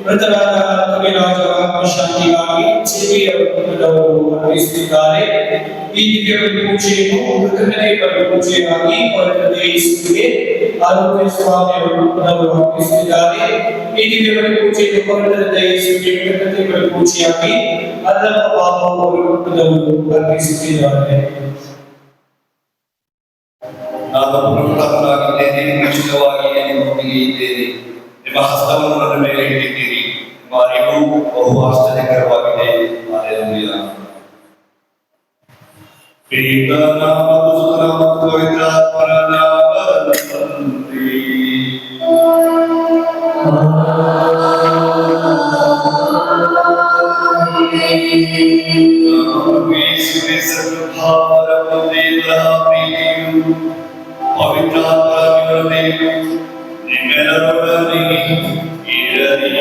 ಮೃತರಾದ ಕವಿರಾಜ ಶಾಂತಿಗಾಗಿ ಚಿರಿಯವರು ಅರ್ಪಿಸುತ್ತಿದ್ದಾರೆ. ಈ ದಿವ್ಯ ಪೂಜೆಯನ್ನು ಕೃತಜ್ಞತೆ ಪೂಜೆಯಾಗಿ ಯೇಸುವಿಗೆ ಆರೋಗ್ಯ ಸ್ವಾಮಿಯವರು ಅರ್ಪಿಸುತ್ತಿದ್ದಾರೆ. ಈ ದಿವ್ಯ ಪೂಜೆಯನ್ನು ಕೊರಳದ ಯೇಸುವಿಗೆ ಕೃತಜ್ಞತೆ ಪೂಜೆಯಾಗಿ ಅಲ್ಲಪ್ಪ ಬಾಬು ಅವರು ಅರ್ಪಿಸುತ್ತಿದ್ದಾರೆ. ನಾನು ಪುನರುತ್ಥಾನನಾಗಿದ್ದೇನೆ, ಮುಂಚಿತವಾಗಿ ನಿಮ್ಮೊಂದಿಗೆ ಇದ್ದೇನೆ. ನಿಮ್ಮ ಹಸ್ತವನ್ನು ನನ್ನ ಮೇಲೆ ಇಟ್ಟಿದ್ದೀರಿ. ನಿಮ್ಮ ಅರಿವು ಬಹು ಆಶ್ಚರ್ಯಕರವಾಗಿದೆ. ಹಲ್ಲೆಲೂಯಾ. ಪಿತನ ಮತ್ತು ಸುತನ ಮತ್ತು ಪವಿತ್ರಾತ್ಮನ ನಾಮದಲ್ಲಿ ಯೇಸುವೇ ಸರ್ವಭಾವರ ದೇವರ ಪ್ರೀತಿಯು ಪವಿತ್ರಾತ್ಮನೆಯು ನಿಮ್ಮೆಲ್ಲರೊಡನೆ ಇರಲಿ.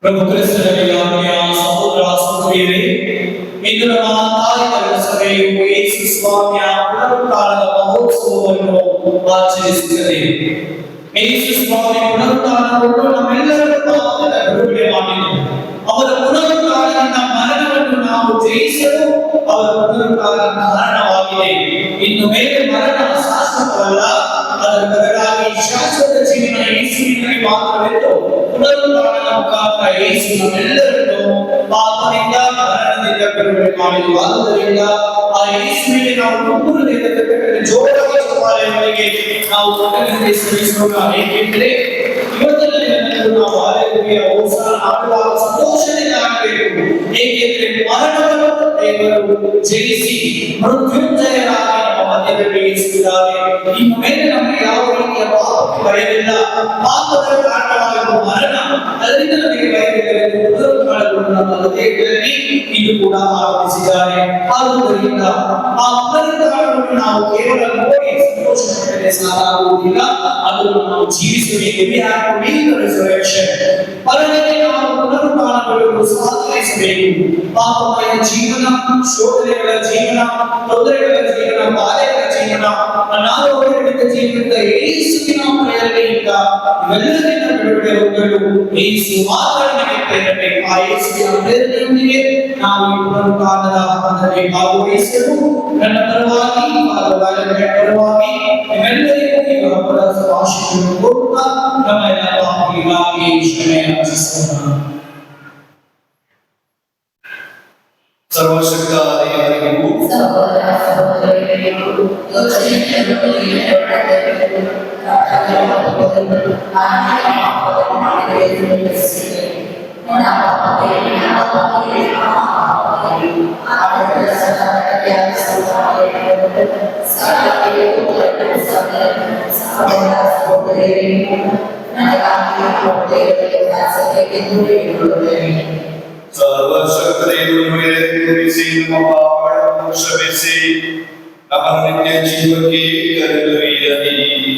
ಪ್ರಭು ಕ್ರಿಸ್ತನಲ್ಲಿ ಆತ್ಮೀಯ ಸಹೋದರ ಸಹೋದರಿಯರೇ, ಇಂದು ನಮ್ಮ ತಾಯಿಗಳ ಸಭೆಯು ಯೇಸು ಸ್ವಾಮಿಯ ಪುನರುತ್ಥಾನದ ಮಹೋತ್ಸವವನ್ನು ಆಚರಿಸುತ್ತದೆ. ಯೇಸು ಸ್ವಾಮಿ ಪುನರುತ್ಥಾನವನ್ನು ನಮ್ಮೆಲ್ಲರ ಪಾಪದ ಬಿಡುಗಡೆ ಮಾಡಿದನು. ಅವರ ಪುನರುತ್ಥಾನದಿಂದ ಮರಣವನ್ನು ನಾವು ಜಯಿಸಲು ಅವರ ಪುನರುತ್ಥಾನ ಕಾರಣವಾಗಿದೆ. ಇನ್ನು ಮೇಲೆ ಮರಣ ಶಾಶ್ವತವಲ್ಲ, ಅದರ ಬದಲಾಗಿ ಶಾಶ್ವತ ಜೀವನ ಯೇಸುವಿನಲ್ಲಿ ಮಾತ್ರವೆಂದು ಪುನರುತ್ಥಾನದ ಮುಖಾಂತರ ಯೇಸು ನಮ್ಮೆಲ್ಲರನ್ನು ಪಾಪದಿಂದ ಮರಣದಿಂದ ಬಿಡುಗಡೆ ಮಾಡಿದನು. ಆದ್ದರಿಂದ ಆ ಯೇಸುವಿಗೆ ನಾವು ನಂಬುವುದರಿಂದ ಜೋರಾಗಿ ಚಪ್ಪಾಳೆಯೊಂದಿಗೆ ನಾವು ಕೃತಜ್ಞತೆ ಸಲ್ಲಿಸೋಣ. ಏಕೆಂದರೆ ಇವತ್ತಿನ ದಿನದಂದು ನಾವು ಹಲ್ಲೆಲೂಯಾ ಹೋಸನ್ನ ಹಾಡುವಾಗ ಸಂತೋಷದಿಂದ ಹಾಡಬೇಕು. ಏಕೆಂದರೆ ಮರಣವನ್ನು ದೇವರು ಜಯಿಸಿ ಮೃತ್ಯುಂಜಯರಾಗಿ ನಮ್ಮ ಮಧ್ಯದಲ್ಲಿ ಇರಿಸಿದ್ದಾರೆ. ಇನ್ನು ಮೇಲೆ ನಮಗೆ ಯಾವ ರೀತಿಯ ಪಾಪಕ್ಕೆ ಭಯವಿಲ್ಲ. ಪಾಪದ ಕಾರಣವಾಗಿರುವ ಮರಣ, ಅದರಿಂದ ನಮಗೆ ಭಯವಿಲ್ಲ ಎಂದು ಪುನರುತ್ಥಾನಗೊಂಡು ನಮ್ಮ ಹೃದಯಗಳಲ್ಲಿ ಇದು ಕೂಡ ಆರಂಭಿಸಿದ್ದಾರೆ. ಆದುದರಿಂದ ಆ ಪುನರುತ್ಥಾನವನ್ನು ನಾವು ಕೇವಲ ನೋಡಿ ಸಂತೋಷಪಟ್ಟರೆ ಸಾಕಾಗುವುದಿಲ್ಲ, ಅದನ್ನು ನಾವು ಜೀವಿಸಬೇಕು. ಪರವಾಗಿ ನಾವು ಪುನರುತ್ಥಾನಗಳನ್ನು ಸಾಧಿಸಬೇಕು. ಪಾಪಮಯ ಜೀವನ, ಶೋಧನೆಗಳ ಜೀವನ, ತೊಂದರೆಗಳ ಜೀವನ, ಬಾಧೆಗಳ ಜೀವನ, ಅನಾರೋಗ್ಯದ ಜೀವನದ ಯೇಸುವಿನ ಪ್ರೇರಣೆಯಿಂದ ಇವೆಲ್ಲರಿಂದ ಬಿಡುಗಡೆ ಹೊಂದಲು ಯೇಸು ಮಾತ್ರ ನಮಗೆ ಪ್ರೇರಣೆ. ಆ ಯೇಸುವಿನ ಪ್ರೇರಣೆಯೊಂದಿಗೆ ನಾವು ಈ ಪುನರುತ್ಥಾನದ ಹಬ್ಬದಲ್ಲಿ ಭಾಗವಹಿಸಲು ನನ್ನ ಪರವಾಗಿ ಪರವಾಗಿ ನಿಮ್ಮೆಲ್ಲರಿಗೂ ಈ ಹಬ್ಬದ ಶುಭಾಶಯಗಳನ್ನು ಕೋರುತ್ತಾ ನಮ್ಮೆಲ್ಲ ಪಾಪಗಳಿಗಾಗಿ ಕ್ಷಮೆ ಯಾಚಿಸೋಣ. ಸರ್ವಶಕ್ತ ದೇವರಿಗೂ ಸರ್ವಶಕ್ತ ದೇವರಿಗೆ ನಮ್ಮ ಪಾಪಗಳನ್ನು ಕ್ಷಮಿಸಿ ನಮ್ಮನ್ನು ನಿತ್ಯ ಜೀವಕ್ಕೆ ಕರೆದೊಯ್ಯಲಿ.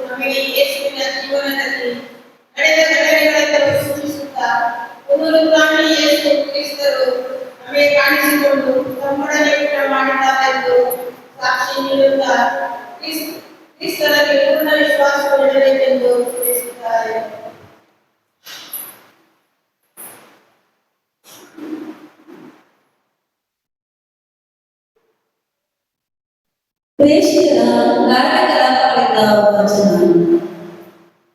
ನಮಗೆ ಯೇಸುವಿನ ಜೀವನದಲ್ಲಿ ನಡೆದ ಘಟನೆಗಳನ್ನು ಸೂಚಿಸುತ್ತಾ ಒಂದು ವಿಶ್ವಾಸವಿಡಬೇಕೆಂದು ತಿಳಿಸಿದ್ದಾರೆ. ಪ್ರೇಷಿತರ ಕಾರ್ಯಕಲಾಪಗಳಿಂದ ವಚನ.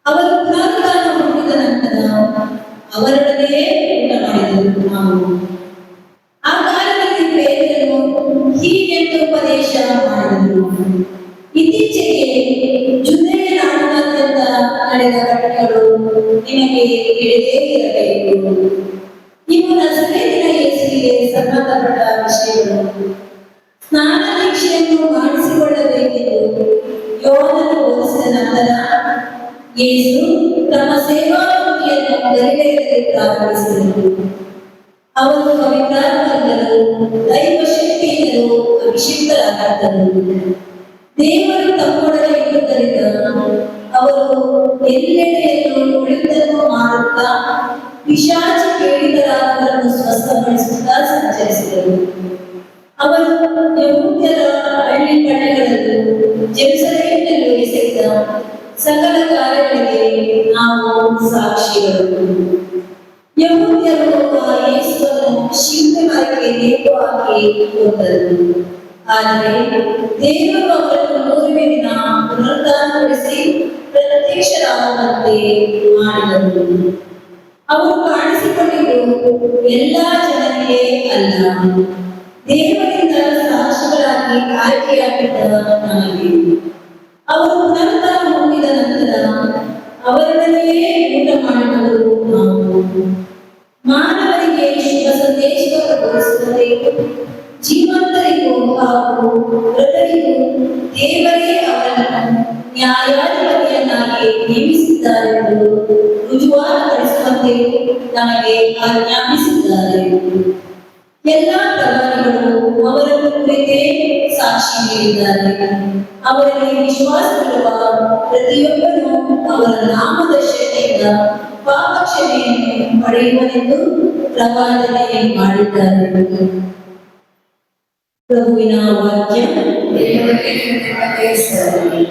ಅವರು ಪುನರುತ್ಥಾನ ಹೊಂದಿದ ನಂತರ ಅವರೊಡನೆ ಊಟ ಮಾಡಿದರು. ನಾವು ಆ ಕಾಲದಲ್ಲಿ ಪೇತ್ರನು ಹೀಗೆಂದು ಉಪದೇಶ ಮಾಡಿದರು. ಇತ್ತೀಚೆಗೆ ಜುದೇಯ ನಾಡಿನಾದ್ಯಂತ ನಡೆದ ಘಟನೆಗಳು ನಿಮಗೆ ತಿಳಿದೇ ಇರಬೇಕು. ಇವು ನಜರೇತಿನ ಯೇಸುವಿಗೆ ಸಂಬಂಧಪಟ್ಟ ವಿಷಯಗಳು. ಸ್ನಾನ ದೀಕ್ಷೆಯನ್ನು ಮಾಡಿಸಿಕೊಳ್ಳಬೇಕೆಂದು ಯೋಹಾನನು ಬೋಧಿಸಿದ ನಂತರ ಯೇಸು ತಮ್ಮ ಸೇವಾವಧಿಯನ್ನು ಗಲಿಲಾಯದಲ್ಲಿ ಪ್ರಾರಂಭಿಸಿದರು. ಅವರು ಪವಿತ್ರಾತ್ಮರಿಂದಲೂ ದೈವ ಶಕ್ತಿಯಿಂದಲೂ ಅಭಿಷಿಕ್ತರಾಗಿದ್ದರು. ದೇವರು ತಮ್ಮೊಡನೆ ಇರುವುದರಿಂದ ಅವರು ಎಲ್ಲೆಡೆಯಲ್ಲೂ ಉಳಿದನ್ನು ಮಾಡುತ್ತಾ ಪಿಶಾಚಿ ಪೀಡಿತರಾದವರನ್ನು ಸ್ವಸ್ಥಪಡಿಸುತ್ತಾ ಸಂಚರಿಸಿದರು. ಅವರು ಯಹೂದ್ಯರ ಹಳ್ಳಿ ಪಟ್ಟಣಗಳಲ್ಲೂ ಜೆರುಸಲೇಮಿನಲ್ಲೂ ಎಸಗಿದ ಸಕಲ ಕಾರ್ಯಗಳಿಗೆ ನಾವು ಸಾಕ್ಷಿಗಳು. ಯಹೂದ್ಯರು ಯೇಸುವನ್ನು ಶಿಲುಬೆಗೆ ನೇಮವಾಗಿ ಕೊಂದರು. ಆದರೆ ದೇವರು ಅವರನ್ನು ಮೂರನೇ ದಿನ ಪುನರುತ್ಥಾನಗೊಳಿಸಿ ಪ್ರತ್ಯಕ್ಷರಾಗುವಂತೆ ಮಾಡಿದರು. ಅವರು ಕಾಣಿಸಿಕೊಂಡಿದ್ದು ಎಲ್ಲಾ ಜನರಿಗೆ ಅಲ್ಲ, ದೇವರಿಂದ ಸಾಕ್ಷಿಗಳಾಗಿ ಆಯ್ಕೆಯಾಗಿದ್ದ ನಮಗೆ. ಅವರು ಪುನರುತ್ಥಾನ ಹೊಂದಿದ ನಂತರ ಅವರೊಡನೆಯೇ ಊಟ ಮಾಡಿದವರು ನಾವು. ಮಾನವರಿಗೆ ಶುಭ ಸಂದೇಶವನ್ನು ಬೋಧಿಸುವುದಕ್ಕೂ ಜೀವಂತರಿಗೂ ಹಾಗೂ ಮೃತರಿಗೂ ದೇವರೇ ಅವರನ್ನು ನ್ಯಾಯಾಧಿಪತಿಯನ್ನಾಗಿ ನೇಮಿಸಿದ್ದಾರೆಂದು ರುಜುವಾತುಪಡಿಸುವಂತೆಯೂ ನಮಗೆ ಆಜ್ಞಾಪಿಸಿದ್ದಾರೆ. ಎಲ್ಲಾ ಪ್ರವಾದಿಗಳು ಅವರನ್ನು ಕುರಿತೇ ಸಾಕ್ಷಿ ನೀಡಿದ್ದಾರೆ. ಅವರಲ್ಲಿ ವಿಶ್ವಾಸವಿರುವ ಪ್ರತಿಯೊಬ್ಬನು ಅವರ ನಾಮದ ಶಕ್ತಿಯಿಂದ ಪಾಪ ಕ್ಷಮೆಯನ್ನು ಪಡೆಯುವನೆಂದು ಪ್ರವಾದನೆ ಮಾಡಿದ್ದಾರೆ. ಪ್ರಭುವಿನ ವಾಕ್ಯ. ದೇವರಿಗೆ ಸಲ್ಲಲಿ.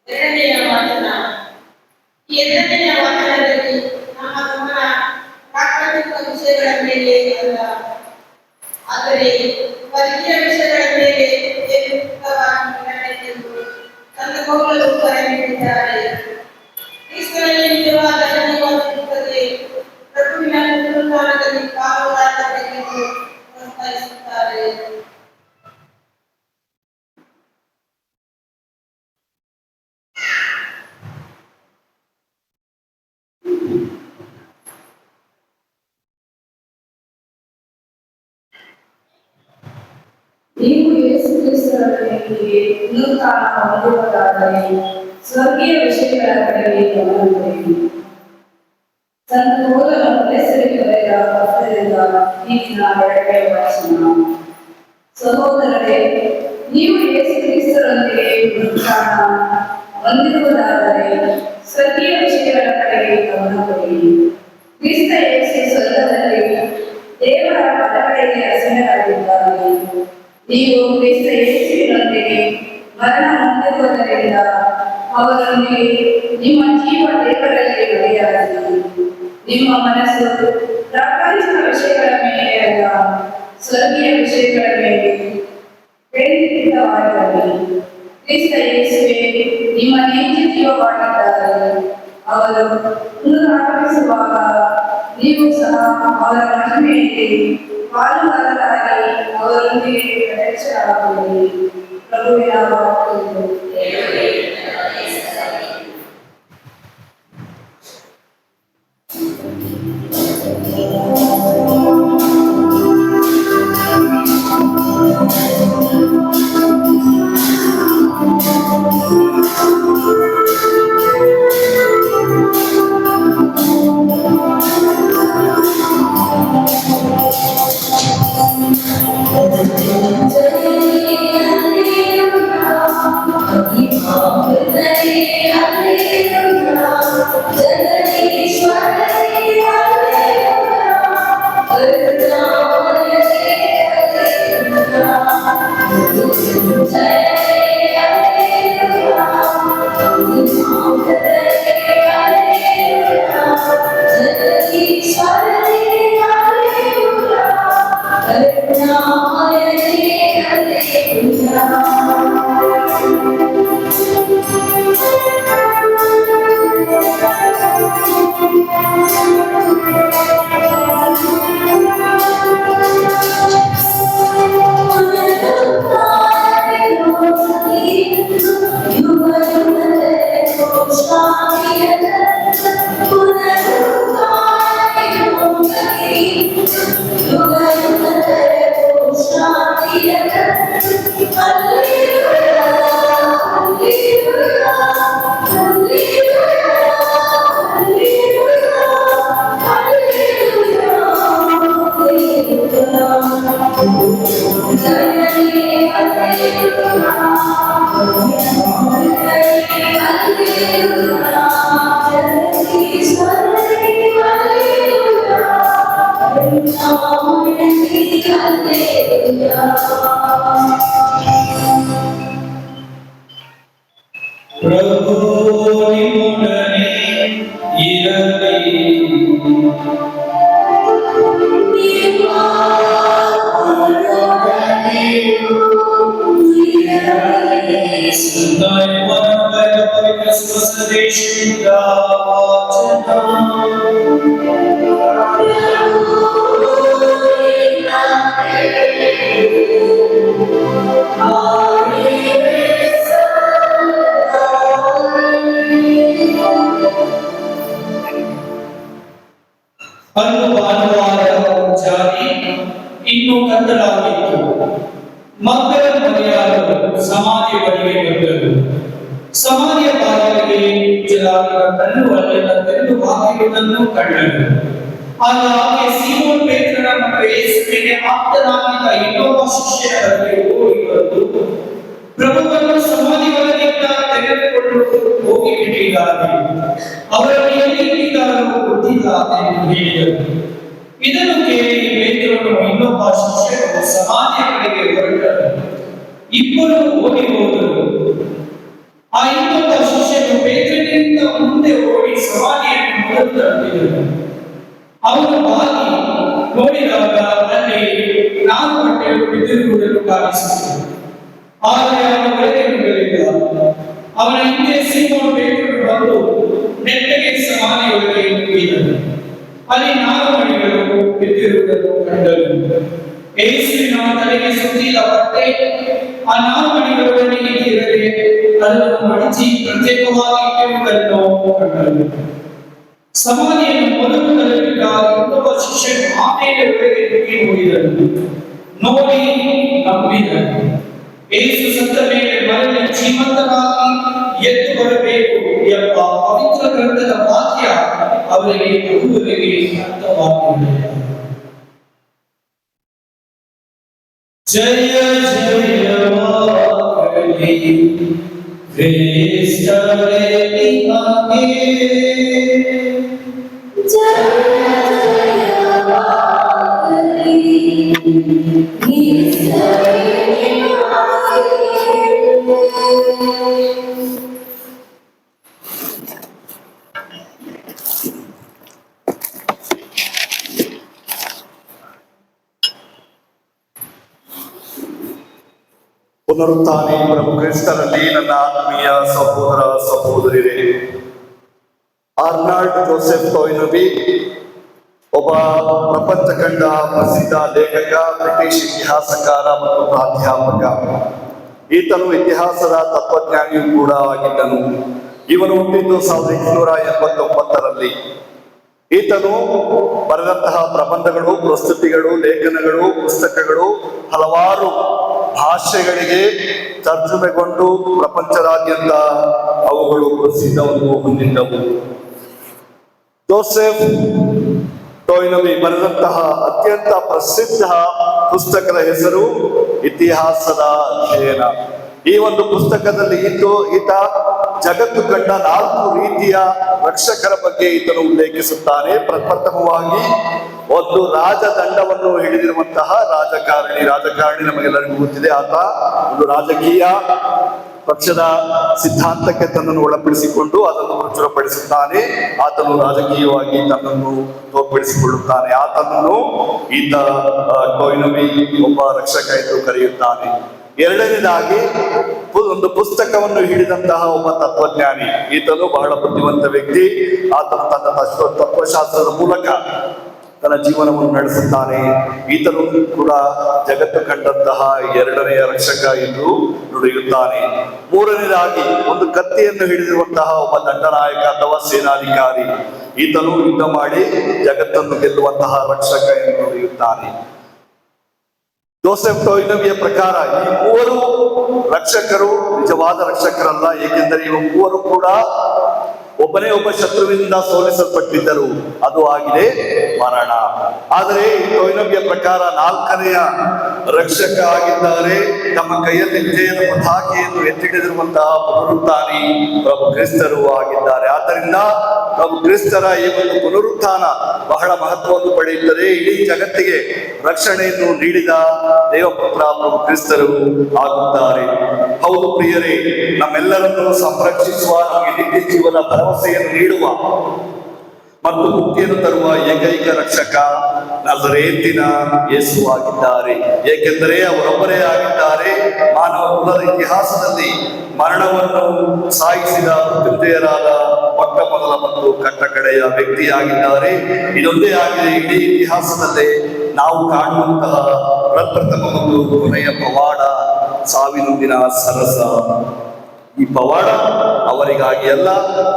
ಎರಡನೆಯ ವಾಚನ. ಈ ಎರಡನೆಯ ವಾಚನದಲ್ಲಿ ನಮ್ಮ ಗಮನ ಪ್ರಾಕೃತಿಕ ವಿಷಯಗಳ ಮೇಲೆ ಅಲ್ಲ, ಆದರೆ ಪರಿಚಯ ವಿಷಯಗಳ ಮೇಲೆ ಕೇಂದ್ರೀಕೃತವಾಗಿ ಇರಬೇಕೆಂದು ತನ್ನ ಹೋಗಲು ಉತ್ತರ ನೀಡಿದ್ದಾರೆ. ಕ್ರಿಸ್ತನಲ್ಲಿ ನಿಜವಾದ ಜೀವ ಸಿಗುತ್ತದೆ, ಪ್ರಭುವಿನ ಪುನರುತ್ಥಾನದಲ್ಲಿ ಪಾಲುದಾರರಾಗಬೇಕೆಂದು ಪ್ರೋತ್ಸಾಹಿಸುತ್ತಾರೆ. ನೀವು ಯೇಸು ಕ್ರಿಸ್ತರೊಂದಿಗೆ ಪುನರುತ್ಥಾನ ಹೊಂದುವುದಾದರೆ ಸ್ವರ್ಗೀಯ ವಿಷಯಗಳ ಕಡೆಗೆ ಗಮನ ಕೊಡಿ. ಸಂತ ಪೌಲನು ಕೊಲೊಸ್ಸೆರಿಗೆ ಬರೆದ ಪತ್ರದಿಂದ ಈಗಿನ ಎರಡನೇ ವಾಚನ. ಸಹೋದರರೇ, ನೀವು ಯೇಸು ಕ್ರಿಸ್ತರೊಂದಿಗೆ ಪುನರುತ್ಥಾನ ಹೊಂದಿರುವುದಾದರೆ ಸ್ವರ್ಗೀಯ ವಿಷಯಗಳ ಕಡೆಗೆ ಗಮನ ಕೊಡಿ. ಕ್ರಿಸ್ತ ಯೇಸು ಸ್ವರ್ಗದಲ್ಲಿ ದೇವರ ಬಲಗಡೆಗೆ ಆಸೀನರಾಗಿದ್ದಾರೆ. ನೀವು ಕ್ರಿಸ್ತ ಯೇಸುವಿನೊಂದಿಗೆ ಮರಣ ಹೊಂದಿರುವುದರಿಂದ ಅವರೊಂದಿಗೆ ನಿಮ್ಮ ಜೀವ ದೇವರಲ್ಲಿ ಬಲಿಯಾಗಲಿ. ನಿಮ್ಮ ಮನಸ್ಸು ಪ್ರಾಪಂಚಿಕ ವಿಷಯಗಳ ಮೇಲೆ ಅಲ್ಲ, ಸ್ವರ್ಗೀಯ ವಿಷಯಗಳ ಮೇಲೆ ಕೇಂದ್ರೀಕೃತವಾಗಿರಲಿ. ಕ್ರಿಸ್ತ ಯೇಸುವೇ ನಿಮ್ಮ ನೈಜ ಜೀವವಾಗಿದ್ದಾರೆ. ಅವರು ಪುನರಾಗಮಿಸುವಾಗ ನೀವು ಸಹ ಅವರ ಮಹಿಮೆಯಲ್ಲಿ ಪಾಲುಗಾರರಾಗಿ ಅವರೊಂದಿಗೆ ಪ್ರತ್ಯಕ್ಷರಾಗುವಿರಿ. ಪ್ರಭುವಿನ ವಾಕ್ಯವು. You ಪ್ರಭು ನಿಮ್ಮೊಡನೆ ಇರಲಿ. ಪವಿತ್ರ ಸಂದೇಶದಿಂದ ವಾಚನ. ಅಂದು ಭಾನುವಾರ ಜಾರಿ ಇನ್ನೂ ಕತ್ತಲಾಗಿತ್ತು. ಮಕ್ಕಳ ಮನೆಯಾದರು ಸಮಾಧಿಯ ಬಳಿಗೆ ಬಂದರು. ಸಮಾಧಿಯ ಬಾಗಿಲಿಗೆ ಮುಚ್ಚಲಾಗಿರುವ ಕಲ್ಲು ಅಲ್ಲಿಂದ ತೆಗೆದು ಹಾಕಿರುವುದನ್ನು ಕಂಡರು. ಆಗ ಆಕೆ ಸೀಮೋನ್ ಪೇತ್ರನ ಮತ್ತು ಯೇಸುವಿಗೆ ಆಪ್ತನಾಗಿದ್ದ ಇನ್ನೊಬ್ಬ ಶಿಷ್ಯನ ಬಳಿಗೆ ಓಡಿ ಬಂದು ಪ್ರಭುವನ್ನು ಸಮಾಧಿ ಒಳಗಿಂದ ತೆಗೆದುಕೊಂಡು ಹೋಗಿ ಬಿಟ್ಟಿದ್ದಾರೆ, ಅವರನ್ನು ಎಲ್ಲಿ ಇಟ್ಟಿದ್ದಾರೋ ಗೊತ್ತಿಲ್ಲ ಎಂದು ಹೇಳಿದರು. ಇದನ್ನು ಕೇಳಿ ಪೇತ್ರನು ಇನ್ನೊಬ್ಬ ಶಿಷ್ಯನು ಸಮಾಧಿಯ ಕಡೆಗೆ ಹೊರಟರು. ಇಬ್ಬರು ಓಡಿ ಹೋದರು. ಆ ಇನ್ನೊಬ್ಬ ಶಿಷ್ಯನು ಪೇತ್ರನಿಗಿಂತ ಮುಂದೆ ಓಡಿ ಸಮಾಧಿಯನ್ನು ಮೊದಲು ತಲುಪಿದನು. ಅವನು ಬಾಗಿ ನೋಡಿದಾಗ ಅಲ್ಲಿ 4 ಬಟ್ಟೆಗಳು ಬಿದ್ದಿರುವುದನ್ನು ಕಾಣಿಸಿತು. ಆದರೆ ಅವನ ಒಳಗೆ ನುಗ್ಗಲಿಲ್ಲ. ಅವನ ಹಿಂದೆ ಸೀಮೋನ್ ಪೇತ್ರನು ಬಂದು ನೆಟ್ಟಗೆ ಸಮಾಧಿಯೊಳಗೆ ನುಗ್ಗಿದನು. ಅಲ್ಲಿ 4 ಮಣಿಗಳು ಬಿದ್ದಿರುವುದನ್ನು ಕಂಡರು. ಯೇಸುವಿನ ತಲೆಗೆ ಸುತ್ತಿದ ಬಟ್ಟೆ ಆ 4 ಮಣಿಗಳೊಡನೆ ಇರದೆ ಅದನ್ನು ಮಡಚಿ ಪ್ರತ್ಯೇಕವಾಗಿ ಇಟ್ಟಿರುವುದನ್ನು ಕಂಡರು. ಸಮಾಧಿಯನ್ನು ಮೊದಲು ತಲುಪಿದ ಇನ್ನೊಬ್ಬ ಶಿಷ್ಯನು ಆಮೇಲೆ ಒಳಗೆ ನುಗ್ಗಿ ನೋಡಿದನು. ನೋಡಿ ನಂಬಿದನು. ಯೇಸು ಸತ್ತ ಮೇಲೆ ಮರಳಿ ಜೀವಂತನಾಗಿ ಎದ್ದು ಬರಬೇಕು ಎಂಬ ಪವಿತ್ರ ಗ್ರಂಥದ ವಾಕ್ಯ ಅವರಿಗೆ ಬಹುವರೆಗೆ ಅರ್ಥವಾಗುತ್ತದೆ. ಜಯ ಜಯವಾಗಲಿ ಕ್ರಿಸ್ತರೇ ನಿಮಗೆ. ಪುನರುತ್ಥಾನಿ ಪ್ರಭು ಕ್ರಿಸ್ತರಲ್ಲಿ ನನ್ನ ಆತ್ಮೀಯ ಸಹೋದರ ಸಹೋದರಿಯರೇ, ಆರ್ನಾಲ್ಡ್ ಜೋಸೆಫ್ ಟೋಯ್ನಬಿ ಒಬ್ಬ ಪ್ರಪಂಚ ಕಂಡ ಪ್ರಸಿದ್ಧ ಲೇಖಕ, ಬ್ರಿಟಿಷ್ ಇತಿಹಾಸಕಾರ ಮತ್ತು ಪ್ರಾಧ್ಯಾಪಕ. ಈತನು ಇತಿಹಾಸದ ತತ್ವಜ್ಞಾನಿಯೂ ಕೂಡ ಆಗಿದ್ದನು. ಇವನು ಹುಟ್ಟಿದ್ದು 1889ರಲ್ಲಿ. ಈತನು ಬರೆದಂತಹ ಪ್ರಬಂಧಗಳು, ಪ್ರಸ್ತುತಿಗಳು, ಲೇಖನಗಳು, ಪುಸ್ತಕಗಳು ಹಲವಾರು ಭಾಷೆಗಳಿಗೆ ತರ್ಜುಮೆಗೊಂಡು ಪ್ರಪಂಚದಾದ್ಯಂತ ಅವುಗಳು ಪ್ರಸಿದ್ಧವನ್ನು ಹೊಂದಿದ್ದವು. ಜೋಸೆಫ್ ಟೋಯ್ನಬಿ ಬರೆದಂತಹ ಅತ್ಯಂತ ಪ್ರಸಿದ್ಧ ಪುಸ್ತಕದ ಹೆಸರು ಇತಿಹಾಸದ ಅಧ್ಯಯನ. ಈ ಒಂದು ಪುಸ್ತಕದಲ್ಲಿ ಈತ ಜಗತ್ತು ಕಂಡ 4 ರೀತಿಯ ರಕ್ಷಕರ ಬಗ್ಗೆ ಈತನು ಉಲ್ಲೇಖಿಸುತ್ತಾನೆ. ಪ್ರಪ್ರಥಮವಾಗಿ ಒಂದು ರಾಜದಂಡವನ್ನು ಹಿಡಿದಿರುವಂತಹ ರಾಜಕಾರಣಿ ನಮಗೆಲ್ಲರಿಗೂ ಗೊತ್ತಿದೆ. ಆತ ಒಂದು ರಾಜಕೀಯ ಪಕ್ಷದ ಸಿದ್ಧಾಂತಕ್ಕೆ ತನ್ನನ್ನು ಒಳಪಡಿಸಿಕೊಂಡು ಅದನ್ನು ಪ್ರಚುರಪಡಿಸುತ್ತಾನೆ. ಆತನು ರಾಜಕೀಯವಾಗಿ ತನ್ನನ್ನು ತೋರ್ಪಡಿಸಿಕೊಳ್ಳುತ್ತಾನೆ. ಆತನನ್ನು ಈತ ಟೋಯ್ನಬಿ ಒಬ್ಬ ರಕ್ಷಕ ಎಂದು ಕರೆಯುತ್ತಾನೆ. ಎರಡನೇದಾಗಿ ಒಂದು ಪುಸ್ತಕವನ್ನು ಹಿಡಿದಂತಹ ಒಬ್ಬ ತತ್ವಜ್ಞಾನಿ. ಈತನು ಬಹಳ ಬುದ್ಧಿವಂತ ವ್ಯಕ್ತಿ. ಆತನು ತನ್ನ ತತ್ವಶಾಸ್ತ್ರದ ಮೂಲಕ ತನ್ನ ಜೀವನವನ್ನು ನಡೆಸುತ್ತಾನೆ. ಈತನು ಕೂಡ ಜಗತ್ತು ಕಂಡಂತಹ 2ನೆಯ ರಕ್ಷಕ ಎಂದು ನುಡಿಯುತ್ತಾನೆ. ಮೂರನೇದಾಗಿ ಒಂದು ಕತ್ತಿಯನ್ನು ಹಿಡಿದಿರುವಂತಹ ಒಬ್ಬ ದಂಡನಾಯಕ ಅಥವಾ ಸೇನಾಧಿಕಾರಿ. ಈತನು ಯುದ್ಧ ಮಾಡಿ ಜಗತ್ತನ್ನು ಗೆಲ್ಲುವಂತಹ ರಕ್ಷಕ ಎಂದು ನುಡಿಯುತ್ತಾನೆ. ಜೋಸೆಫ್ ಟೋಯ್ನಬಿಯ ಪ್ರಕಾರ ಈ 3 ರಕ್ಷಕರು ನಿಜವಾದ ರಕ್ಷಕರಲ್ಲ. ಏಕೆಂದರೆ ಇವರು 3 ಕೂಡ ಒಬ್ಬನೇ ಒಬ್ಬ ಶತ್ರುವಿನಿಂದ ಸೋಲಿಸಲ್ಪಟ್ಟಿದ್ದರು. ಅದು ಆಗಿದೆ ಮರಣ. ಆದರೆ ಟೋಯ್ನಬಿಯ ಪ್ರಕಾರ 4ನೆಯ ರಕ್ಷಕ ಆಗಿದ್ದಾರೆ. ತಮ್ಮ ಕೈಯಲ್ಲಿ ವಿಜಯದ ಪತಾಕೆಯನ್ನು ಎತ್ತಿಡಿದಿರುವಂತಹ ಪುನರುತ್ಥಾನಿ ಪ್ರಭು ಕ್ರಿಸ್ತರು ಆಗಿದ್ದಾರೆ. ಆದ್ದರಿಂದ ಪ್ರಭು ಕ್ರಿಸ್ತರ ಈ ಒಂದು ಪುನರುತ್ಥಾನ ಬಹಳ ಮಹತ್ವವನ್ನು ಪಡೆಯುತ್ತದೆ. ಇಡೀ ಜಗತ್ತಿಗೆ ರಕ್ಷಣೆಯನ್ನು ನೀಡಿದ ದೇವಪುತ್ರ ಪ್ರಭು ಕ್ರಿಸ್ತರು ಆಗುತ್ತಾರೆ. ಹೌದು ಪ್ರಿಯರೇ, ನಮ್ಮೆಲ್ಲರನ್ನು ಸಂರಕ್ಷಿಸುವ, ನಮಗೆ ನಿತ್ಯ ಜೀವನ ಭರವಸೆಯನ್ನು ನೀಡುವ ಮತ್ತು ಮುಕ್ತಿಯನ್ನು ತರುವ ಏಕೈಕ ರಕ್ಷಕ ನಜರೇತಿನ ಯೇಸು ಆಗಿದ್ದಾರೆ. ಏಕೆಂದರೆ ಅವರೊಬ್ಬರೇ ಆಗಿದ್ದಾರೆ ಮಾನವ ಕುಲದ ಇತಿಹಾಸದಲ್ಲಿ ಮರಣವನ್ನು ಸಾಯಿಸಿದ ಮೃತ್ಯುಂಜಯರಾದ ಮೊಟ್ಟ ಮೊದಲ ಮತ್ತು ಕಟ್ಟ ಕಡೆಯ ವ್ಯಕ್ತಿಯಾಗಿದ್ದಾರೆ. ಇದೊಂದೇ ಆಗಿದೆ ಇಡೀ ಇತಿಹಾಸದಲ್ಲೇ ನಾವು ಕಾಣುವಂತಹ ಪ್ರಪ್ರಥಮ ಮತ್ತು ಕೊನೆಯ ಪವಾಡ, ಸಾವಿನೊಂದಿನ ಸರಸ. ಈ ಪವಾಡ ಅವರಿಗಾಗಿ ಅಲ್ಲ,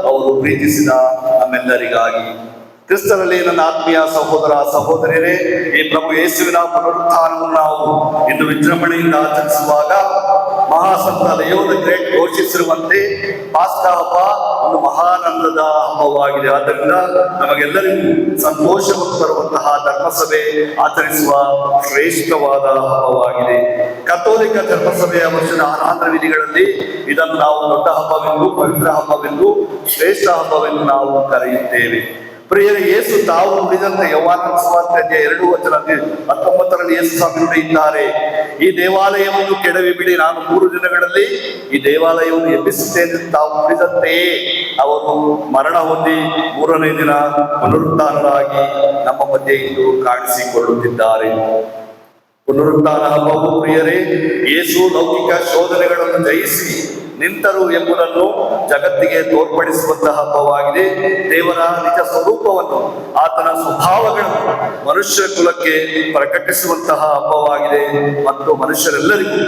ಅವರು ಪ್ರೀತಿಸಿದ ನಮ್ಮೆಲ್ಲರಿಗಾಗಿ. ಕ್ರಿಸ್ತರಲ್ಲಿ ನನ್ನ ಆತ್ಮೀಯ ಸಹೋದರ ಸಹೋದರಿಯರೇ, ಈ ಪ್ರಭು ಯೇಸುವಿನ ಪುನರುತ್ಥಾನವನ್ನು ನಾವು ಇಂದು ವಿಜೃಂಭಣೆಯಿಂದ ಆಚರಿಸುವಾಗ ಮಹಾಸಂತ ಲಿಯೋ ದ ಗ್ರೇಟ್ ಘೋಷಿಸಿರುವಂತೆ ಪಾಸ್ಕಾ ಹಬ್ಬ ಒಂದು ಮಹಾನಂದದ ಹಬ್ಬವಾಗಿದೆ. ಆದ್ದರಿಂದ ನಮಗೆಲ್ಲರಿಗೂ ಸಂತೋಷವನ್ನು ತರುವಂತಹ ಧರ್ಮಸಭೆ ಆಚರಿಸುವ ಶ್ರೇಷ್ಠವಾದ ಹಬ್ಬವಾಗಿದೆ. ಕಥೋಲಿಕ ಧರ್ಮಸಭೆಯ ವರ್ಷದ ಆರಾಧನಾ ವಿಧಿಗಳಲ್ಲಿ ಇದನ್ನು ನಾವು ದೊಡ್ಡ ಹಬ್ಬವೆಂದು, ಪವಿತ್ರ ಹಬ್ಬವೆಂದು, ಶ್ರೇಷ್ಠ ಹಬ್ಬವೆಂದು ನಾವು ಕರೆಯುತ್ತೇವೆ. ಪ್ರಿಯರೇ, ಯೇಸು ತಾವು ನುಡಿದಂತೆ ಯೋಹಾನನ ಸುವಾರ್ತೆ 2:19 ಯೇಸು ಸ್ವಾಮಿ ನುಡಿಯುತ್ತಾರೆ, ಈ ದೇವಾಲಯವನ್ನು ಕೆಡವಿ ಬಿಡಿ, ನಾನು 3 ದಿನಗಳಲ್ಲಿ ಈ ದೇವಾಲಯವನ್ನು ಎಬ್ಬಿಸುತ್ತೇನೆ. ತಾವು ನುಡಿದಂತೆಯೇ ಅವರು ಮರಣ ಹೊಂದಿ 3ನೇ ದಿನ ಪುನರುತ್ಥಾನರಾಗಿ ನಮ್ಮ ಮಧ್ಯೆ ಇಂದು ಕಾಣಿಸಿಕೊಳ್ಳುತ್ತಿದ್ದಾರೆ. ಪುನರುತ್ಥಾನ ಹಬ್ಬವು ಪ್ರಿಯರೇ, ಯೇಸು ಲೌಕಿಕ ಶೋಧನೆಗಳನ್ನು ಜಯಿಸಿ ನಿಂತರು ಎಂಬುದನ್ನು ಜಗತ್ತಿಗೆ ತೋರ್ಪಡಿಸುವಂತಹ ಹಬ್ಬವಾಗಿದೆ. ದೇವರ ನಿಜ ಸ್ವರೂಪವನ್ನು, ಆತನ ಸ್ವಭಾವಗಳನ್ನು ಮನುಷ್ಯ ಕುಲಕ್ಕೆ ಪ್ರಕಟಿಸುವಂತಹ ಹಬ್ಬವಾಗಿದೆ ಮತ್ತು ಮನುಷ್ಯರೆಲ್ಲರಿಗೂ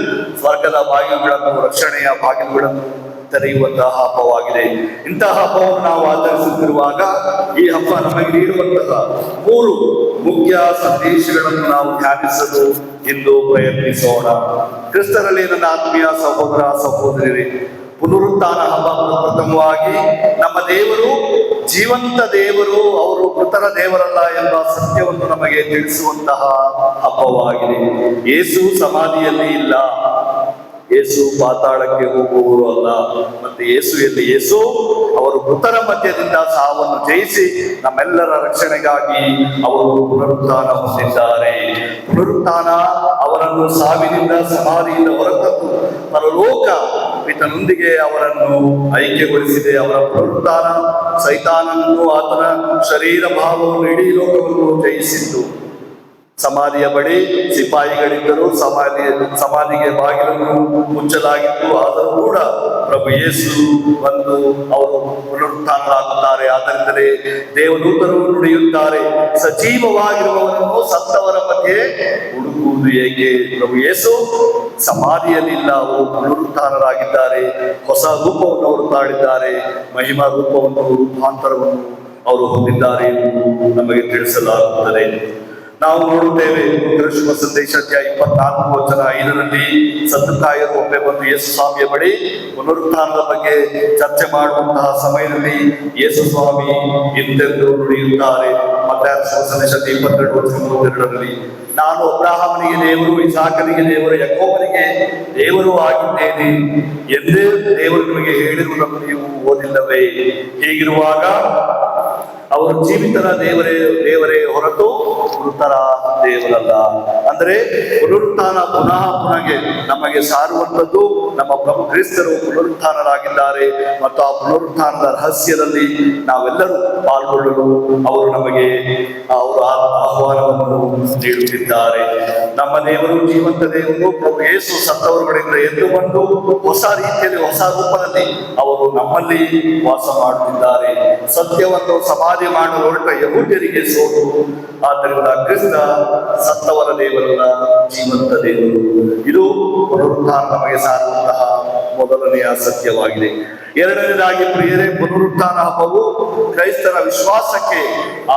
ಸ್ವರ್ಗದ ಬಾಗಿಲುಗಳನ್ನು, ರಕ್ಷಣೆಯ ಬಾಗಿಲುಗಳನ್ನು ತೆರೆಯುವಂತಹ ಹಬ್ಬವಾಗಿದೆ. ಇಂತಹ ಹಬ್ಬವನ್ನು ನಾವು ಆಚರಿಸುತ್ತಿರುವಾಗ ಈ ಹಬ್ಬ ನಮಗೆ ನೀಡುವಂತಹ 3 ಮುಖ್ಯ ಸಂದೇಶಗಳನ್ನು ನಾವು ಧ್ಯಾನಿಸಲು ಇಂದು ಪ್ರಯತ್ನಿಸೋಣ. ಕ್ರಿಸ್ತರಲ್ಲಿ ನನ್ನ ಆತ್ಮೀಯ ಸಹೋದರ ಸಹೋದರಿಯರೇ, ಪುನರುತ್ಥಾನ ಹಬ್ಬ ಪ್ರಥಮವಾಗಿ ನಮ್ಮ ದೇವರು ಜೀವಂತ ದೇವರು, ಅವರು ಮೃತರ ದೇವರಲ್ಲ ಎಂಬ ಸತ್ಯವನ್ನು ನಮಗೆ ತಿಳಿಸುವಂತಹ ಹಬ್ಬವಾಗಿದೆ. ಯೇಸು ಸಮಾಧಿಯಲ್ಲಿ ಇಲ್ಲ, ಯೇಸು ಪಾತಾಳಕ್ಕೆ ಹೋಗುವವರು ಅಲ್ಲ. ಮತ್ತೆ ಯೇಸು ಎಲ್ಲಿ? ಯೇಸು ಅವರು ಮೃತರ ಮಧ್ಯದಿಂದ ಸಾವನ್ನು ಜಯಿಸಿ ನಮ್ಮೆಲ್ಲರ ರಕ್ಷಣೆಗಾಗಿ ಅವರು ಪುನರುತ್ಥಾನ ಹೊಂದಿದ್ದಾರೆ. ಪುನರುತ್ಥಾನ ಅವರನ್ನು ಸಾವಿನಿಂದ, ಸಮಾಧಿಯಿಂದ ಹೊರತಂದು ಪರಲೋಕ ಪಿತನೊಂದಿಗೆ ಅವರನ್ನು ಐಕ್ಯಗೊಳಿಸಿದೆ. ಅವರ ಪುನರುತ್ಥಾನ ಸೈತಾನನನ್ನು, ಆತನ ಶರೀರ ಭಾವವನ್ನು, ಇಡೀ ಲೋಕವನ್ನು ಜಯಿಸಿದ್ದು. ಸಮಾಧಿಯ ಬಳಿ ಸಿಪಾಯಿಗಳಿದ್ದರು, ಸಮಾಧಿಗೆ ಬಾಗಿಲನ್ನು ಮುಚ್ಚಲಾಗಿತ್ತು. ಆದರೂ ಕೂಡ ಪ್ರಭು ಯೇಸು ಬಂದು ಅವರು ಪುನರುತ್ಥಾನರಾಗುತ್ತಾರೆ. ಆದ್ದರಿಂದಲೇ ದೇವದೂತರು ನುಡಿಯುತ್ತಾರೆ, ಸಜೀವವಾಗಿರುವವರನ್ನು ಸತ್ತವರ ಮಧ್ಯೆ ಹುಡುಕುವುದು ಏಕೆ? ಪ್ರಭು ಯೇಸು ಸಮಾಧಿಯಲ್ಲಿಲ್ಲ, ಅವರು ಪುನರುತ್ಥಾನರಾಗಿದ್ದಾರೆ. ಹೊಸ ರೂಪವನ್ನು ಅವರು ತಾಳಿದ್ದಾರೆ, ಮಹಿಮಾ ರೂಪವನ್ನು, ರೂಪಾಂತರವನ್ನು ಅವರು ಹೊಂದಿದ್ದಾರೆ ಎಂದು ನಮಗೆ ತಿಳಿಸಲಾಗುತ್ತದೆ. ನಾವು ನೋಡುತ್ತೇವೆ ಶುಭ ಸಂದೇಶ 24:5 ಸದ್ದುಕಾಯರು ಒಮ್ಮೆ ಬಂದು ಯೇಸು ಸ್ವಾಮಿಯ ಬಳಿ ಪುನರುತ್ಥಾನದ ಬಗ್ಗೆ ಚರ್ಚೆ ಮಾಡುವಂತಹ ಸಮಯದಲ್ಲಿ ಯೇಸು ಸ್ವಾಮಿ ಇಂತೆಂದು ನುಡಿಯುತ್ತಾರೆ. ಮತ್ತಾಯ ಶುಭ ಸಂದೇಶ 22:32 ನಾನು ಅಬ್ರಹಾಮನಿಗೆ ದೇವರು, ಇಸಾಕನಿಗೆ ದೇವರು, ಯಾಕೋಬನಿಗೆ ದೇವರು ಆಗಿದ್ದೇನೆ ಎಂದೇ ದೇವರು ನಿಮಗೆ ಹೇಳಿರುವುದನ್ನು ನೀವು ಓದಿಲ್ಲವೇ? ಹೀಗಿರುವಾಗ ಅವರು ಜೀವಿತರ ದೇವರೇ ಹೊರತು ಮೃತರ ದೇವರಲ್ಲ. ಅಂದರೆ ಪುನರುತ್ಥಾನ ಪುನಃ ನಮಗೆ ಸಾರುವಂಥದ್ದು ನಮ್ಮ ಪ್ರಭು ಕ್ರಿಸ್ತರು ಪುನರುತ್ಥಾನರಾಗಿದ್ದಾರೆ ಮತ್ತು ಆ ಪುನರುತ್ಥಾನದ ರಹಸ್ಯದಲ್ಲಿ ನಾವೆಲ್ಲರೂ ಪಾಲ್ಗೊಳ್ಳಲು ಅವರು ನಮಗೆ ಅವರ ಆಹ್ವಾನವನ್ನು ನೀಡುತ್ತಿದ್ದಾರೆ. ನಮ್ಮ ದೇವರು ಜೀವಂತ ದೇವರು. ಪ್ರಭು ಯೇಸು ಸತ್ತವರುಗಳಿಂದ ಎದ್ದು ಬಂದು ಹೊಸ ರೀತಿಯಲ್ಲಿ, ಹೊಸ ರೂಪದಲ್ಲಿ ಅವರು ನಮ್ಮಲ್ಲಿ ವಾಸ ಮಾಡುತ್ತಿದ್ದಾರೆ. ಸತ್ಯವನ್ನು ಸಮಾಧಿ ಮಾಡಲು ಹೊರಟ ಯಹೂದ್ಯರಿಗೆ ಸೋತು, ಆದ್ದರಿಂದ ಕ್ರಿಸ್ತ ಸತ್ತವರ ದೇವರಲ್ಲ, ಜೀವಂತ ದೇವರು. ಇದು ಪುನರುತ್ಥಾನ ನಮಗೆ ಸಾರುವಂತಹ ಮೊದಲನೆಯ ಸತ್ಯವಾಗಿದೆ. ಎರಡನೇದಾಗಿ ಪ್ರಿಯರೇ, ಪುನರುತ್ಥಾನ ಹಬ್ಬವು ಕ್ರೈಸ್ತರ ವಿಶ್ವಾಸಕ್ಕೆ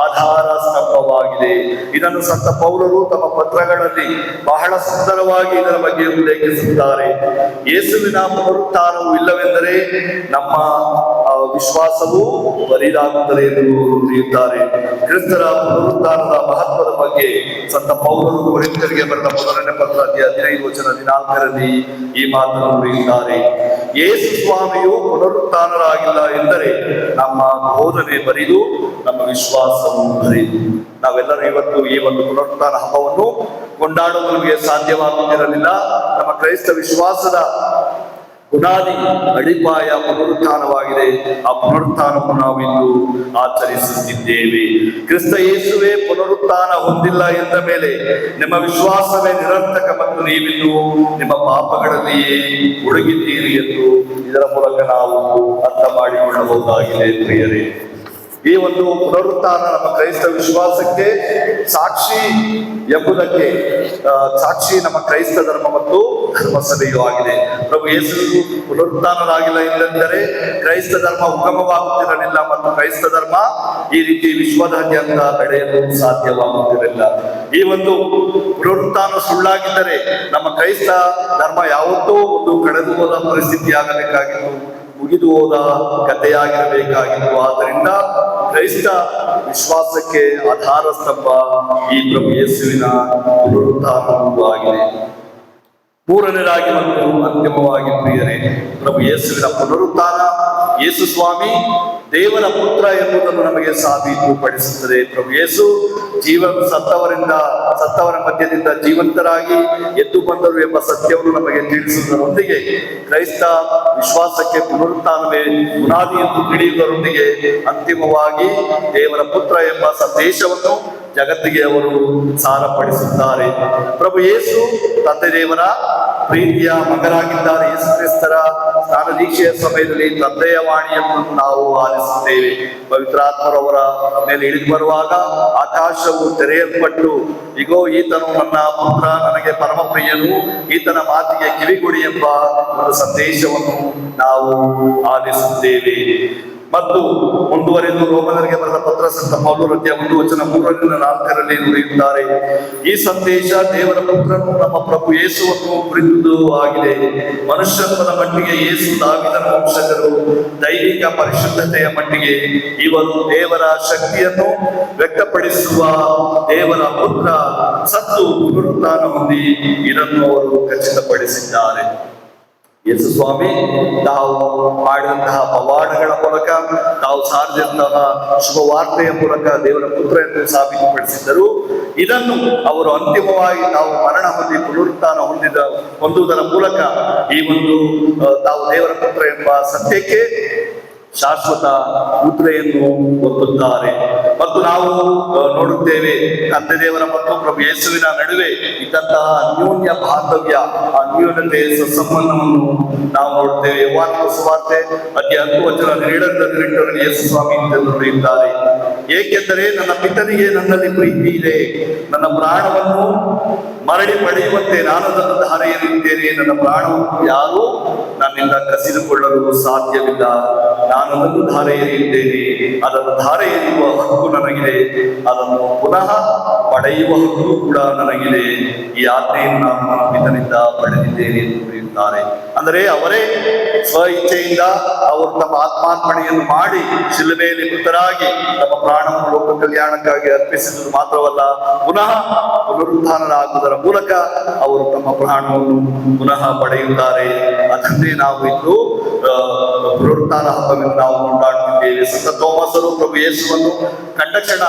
ಆಧಾರ ಸ್ತಂಭವಾಗಿದೆ. ಇದನ್ನು ಸಂತ ಪೌಲರು ತಮ್ಮ ಪತ್ರಗಳಲ್ಲಿ ಬಹಳ ಸುಂದರವಾಗಿ ಇದರ ಬಗ್ಗೆ ಉಲ್ಲೇಖಿಸುತ್ತಾರೆ. ಯೇಸುವಿನ ಪುನರುತ್ಥಾನವು ಇಲ್ಲವೆಂದರೆ ನಮ್ಮ ವಿಶ್ವಾಸವು ಬರಿದಾಗುತ್ತದೆ ಎಂದು ನುಡಿಯುತ್ತಾರೆ. ಕ್ರಿಸ್ತರ ಪುನರುತ್ಥಾನದ ಮಹತ್ವದ ಬಗ್ಗೆ ಸಂತ ಪೌಲರು ಕೊರಿಂಥರಿಗೆ ಬರೆದ ಮೊದಲನೇ ಪತ್ರ 15:14 ಈ ಮಾತನ್ನು ನುಡಿಯುತ್ತಾರೆ. ಯೇಸು ಸ್ವಾಮಿಯು ಪುನರುತ್ಥಾನರಾಗಿಲ್ಲ ಎಂದರೆ ನಮ್ಮ ಬೋಧನೆ ಬರಿದು, ನಮ್ಮ ವಿಶ್ವಾಸವು ಬರಿದು. ನಾವೆಲ್ಲರೂ ಇವತ್ತು ಈ ಒಂದು ಪುನರುತ್ಥಾನ ಹಬ್ಬವನ್ನು ಕೊಂಡಾಡಲು ನಮಗೆ ಸಾಧ್ಯವಾಗುತ್ತಿರಲಿಲ್ಲ. ನಮ್ಮ ಕ್ರೈಸ್ತ ವಿಶ್ವಾಸದ ಬುನಾದಿ ಅಡಿಪಾಯ ಪುನರುತ್ಥಾನವಾಗಿದೆ. ಆ ಪುನರುತ್ಥಾನವನ್ನು ನಾವು ಇಂದು ಆಚರಿಸುತ್ತಿದ್ದೇವೆ. ಕ್ರಿಸ್ತ ಯೇಸುವೇ ಪುನರುತ್ಥಾನ ಹೊಂದಿಲ್ಲ ಎಂದ ಮೇಲೆ ನಿಮ್ಮ ವಿಶ್ವಾಸವೇ ನಿರರ್ಥಕ ಮತ್ತು ನೀವಿನ್ನು ನಿಮ್ಮ ಪಾಪಗಳಲ್ಲಿಯೇ ಮುಳುಗಿದ್ದೀರಿ ಎಂದು ಇದರ ಮೂಲಕ ನಾವು ಅರ್ಥ ಮಾಡಿಕೊಳ್ಳಬಹುದಾಗಿದೆ. ಪ್ರಿಯರೇ, ಈ ಒಂದು ಪುನರುತ್ಥಾನ ನಮ್ಮ ಕ್ರೈಸ್ತ ವಿಶ್ವಾಸಕ್ಕೆ ಸಾಕ್ಷಿ ಎಂಬುದಕ್ಕೆ ಸಾಕ್ಷಿ ನಮ್ಮ ಕ್ರೈಸ್ತ ಧರ್ಮ ಮತ್ತು ಧರ್ಮಸಭೆಯೂ ಆಗಿದೆ. ಪ್ರಭು ಯೇಸು ಪುನರುತ್ಥಾನರಾಗಿಲ್ಲ ಎಂದರೆ ಕ್ರೈಸ್ತ ಧರ್ಮ ಉಗಮವಾಗುತ್ತಿರಲಿಲ್ಲ ಮತ್ತು ಕ್ರೈಸ್ತ ಧರ್ಮ ಈ ರೀತಿ ವಿಶ್ವದಾದ್ಯಂತ ಬೆಳೆಯಲು ಸಾಧ್ಯವಾಗುತ್ತಿರಲಿಲ್ಲ. ಈ ಒಂದು ಪುನರುತ್ಥಾನ ಸುಳ್ಳಾಗಿದ್ದರೆ ನಮ್ಮ ಕ್ರೈಸ್ತ ಧರ್ಮ ಯಾವತ್ತೋ ಒಂದು ಕಳೆದು ಹೋದ ಪರಿಸ್ಥಿತಿ ಆಗಬೇಕಾಗಿತ್ತು, ಮುಗಿದು ಹೋದ ಕಥೆಯಾಗಿರಬೇಕಾಗಿತ್ತು. ಆದ್ದರಿಂದ ಕ್ರೈಸ್ತ ವಿಶ್ವಾಸಕ್ಕೆ ಆಧಾರ ಸ್ತಂಭ ಈ ಪ್ರಭು ಯೇಸುವಿನ ಪುನರುತ್ಥಾನವೂ ಆಗಿದೆ. ಮೂರನೇದಾಗಿ ಮತ್ತು ಅಂತಿಮವಾಗಿ ಪ್ರಿಯರೇ, ಪ್ರಭು ಯೇಸುವಿನ ಪುನರುತ್ಥಾನ ಯೇಸು ಸ್ವಾಮಿ ದೇವರ ಪುತ್ರ ಎಂಬುದನ್ನು ನಮಗೆ ಸಾಬೀತುಪಡಿಸುತ್ತದೆ. ಪ್ರಭು ಯೇಸು ಸತ್ತವರ ಮಧ್ಯದಿಂದ ಜೀವಂತರಾಗಿ ಎದ್ದು ಬಂದರು ಎಂಬ ಸತ್ಯವನ್ನು ನಮಗೆ ತಿಳಿಸುವುದರೊಂದಿಗೆ ಕ್ರೈಸ್ತ ವಿಶ್ವಾಸಕ್ಕೆ ಪುನರುತ್ಥಾನವೇ ಬುನಾದಿ ಎಂದು ತಿಳಿಯುವುದರೊಂದಿಗೆ ಅಂತಿಮವಾಗಿ ದೇವರ ಪುತ್ರ ಎಂಬ ಸಂದೇಶವನ್ನು ಜಗತ್ತಿಗೆ ಅವರು ಸಾರಪಡಿಸುತ್ತಾರೆ. ಪ್ರಭು ಯೇಸು ತಂದೆ ದೇವರ ಪ್ರೀತಿಯ ಮಗನಾಗಿದ್ದಾರೆ. ಯೇಸು ಕ್ರಿಸ್ತರ ಸ್ನಾನ ದೀಕ್ಷೆಯ ಸಮಯದಲ್ಲಿ ತಂದೆಯ ವಾಣಿಯನ್ನು ನಾವು ಆಲಿಸುತ್ತೇವೆ. ಪವಿತ್ರಾತ್ಮರವರ ಮೇಲೆ ಇಳಿದು ಬರುವಾಗ ಆಕಾಶವು ತೆರೆಯಲ್ಪಟ್ಟು, ಇಗೋ ಈತನು ನನ್ನ ಪುತ್ರ, ನನಗೆ ಪರಮ ಪ್ರಿಯನು, ಈತನ ಮಾತಿಗೆ ಕಿವಿಗೊಡಿ ಎಂಬ ಒಂದು ಸಂದೇಶವನ್ನು ನಾವು ಆಲಿಸುತ್ತೇವೆ. ಮತ್ತು ಮುಂದುವರೆದು ರೋಮನರಿಗೆ ಬರೆದ ಪತ್ರ ಸಂತ ಪೌಲರು 1:3-4 ನುಡಿಯುತ್ತಾರೆ, ಈ ಸಂದೇಶ ದೇವರ ಪುತ್ರನು ನಮ್ಮ ಪ್ರಭು ಯೇಸುವನ್ನು ಕುರಿತುದು ಆಗಿದೆ. ಮನುಷ್ಯತ್ವದ ಮಟ್ಟಿಗೆ ಯೇಸು ದಾವೀದನ ವಂಶಜರು, ದೈವಿಕ ಪರಿಶುದ್ಧತೆಯ ಮಟ್ಟಿಗೆ ಇವರು ದೇವರ ಶಕ್ತಿಯನ್ನು ವ್ಯಕ್ತಪಡಿಸುವ ದೇವರ ಪುತ್ರ, ಸತ್ತು ಪುನರುತ್ಥಾನ ಹೊಂದಿ ಇದನ್ನು ಅವರು ಖಚಿತಪಡಿಸಿದ್ದಾರೆ. ಯೇಸು ಸ್ವಾಮಿ ತಾವು ಮಾಡಿದಂತಹ ಪವಾಡಗಳ ಮೂಲಕ, ತಾವು ಸಾರಿದಂತಹ ಶುಭವಾರ್ತೆಯ ಮೂಲಕ ದೇವರ ಪುತ್ರ ಎಂದು ಸಾಬೀತುಪಡಿಸಿದ್ದರು. ಇದನ್ನು ಅವರು ಅಂತಿಮವಾಗಿ ತಾವು ಮರಣ ಹೊಂದಿ ಪುನರುತ್ಥಾನ ಹೊಂದುವುದರ ಮೂಲಕ ಈ ಒಂದು ತಾವು ದೇವರ ಪುತ್ರ ಎಂಬ ಸತ್ಯಕ್ಕೆ ಶಾಶ್ವತ ಮುದ್ರೆಯನ್ನು ಒತ್ತುತ್ತಾರೆ. ಮತ್ತು ನಾವು ನೋಡುತ್ತೇವೆ, ತಂದೆ ದೇವರ ಮತ್ತು ಪ್ರಭು ಯೇಸುವಿನ ನಡುವೆ ಇದ್ದಂತಹ ಅನ್ಯೋನ್ಯ ಬಾಂಧವ್ಯ, ಅನ್ಯೋನ್ಯತೆ, ಸಂಬಂಧವನ್ನು ನಾವು ನೋಡುತ್ತೇವೆ. ಯೋಹಾನನ ಸುವಾರ್ತೆ 10:17 ಯೇಸು ಸ್ವಾಮಿ ನುಡಿಯುತ್ತಾರೆ, ಏಕೆಂದರೆ ನನ್ನ ಪಿತನಿಗೆ ನನ್ನಲ್ಲಿ ಪ್ರೀತಿ ಇದೆ, ನನ್ನ ಪ್ರಾಣವನ್ನು ಮರಳಿ ಪಡೆಯುವಂತೆ ನಾನು ಅದನ್ನು ಧಾರೆ ಎರೆಯುತ್ತೇನೆ. ನನ್ನ ಪ್ರಾಣವನ್ನು ಯಾರೂ ನನ್ನಿಂದ ಕಸಿದುಕೊಳ್ಳಲು ಸಾಧ್ಯವಿಲ್ಲ. ನಾನು ಅದನ್ನು ಧಾರೆ ಎರೆಯುತ್ತೇನೆ, ಅದನ್ನು ಧಾರೆ ಎರೆಯುವ ಹಕ್ಕು ನನಗಿದೆ, ಅದನ್ನು ಪುನಃ ಪಡೆಯುವ ಹಕ್ಕು ಕೂಡ ನನಗಿದೆ. ಈ ಆಜ್ಞೆಯನ್ನು ನಾನು ನನ್ನ ಪಿತನಿಂದ ಪಡೆದಿದ್ದೇನೆ ಎಂದು ನುಡಿಯುತ್ತಾರೆ. ಅಂದರೆ ಅವರೇ ಸ್ವ ಇಚ್ಛೆಯಿಂದ ಅವರು ತಮ್ಮ ಆತ್ಮಾರ್ಪಣೆಯನ್ನು ಮಾಡಿ ಶಿಲುಬೆಯಲ್ಲಿ ಮೃತರಾಗಿ ತಮ್ಮ ಪ್ರಾಣವನ್ನು ಲೋಕ ಕಲ್ಯಾಣಕ್ಕಾಗಿ ಅರ್ಪಿಸಿದುದು ಮಾತ್ರವಲ್ಲ, ಪುನಃ ಪುನರುತ್ಥಾನರಾಗುವುದರ ಮೂಲಕ ಅವರು ತಮ್ಮ ಪ್ರಾಣವನ್ನು ಪುನಃ ಪಡೆಯುತ್ತಾರೆ. ಅದನ್ನೇ ನಾವು ಇಂದು ಪುನರುತ್ಥಾನ ಹಬ್ಬವನ್ನು ನಾವು ಕೊಂಡಾಡುತ್ತಿದ್ದೇವೆ. ಸಂತ ಥೋಮಸರು ಪ್ರಭು ಯೇಸುವನ್ನು ಕಂಡ ಕ್ಷಣ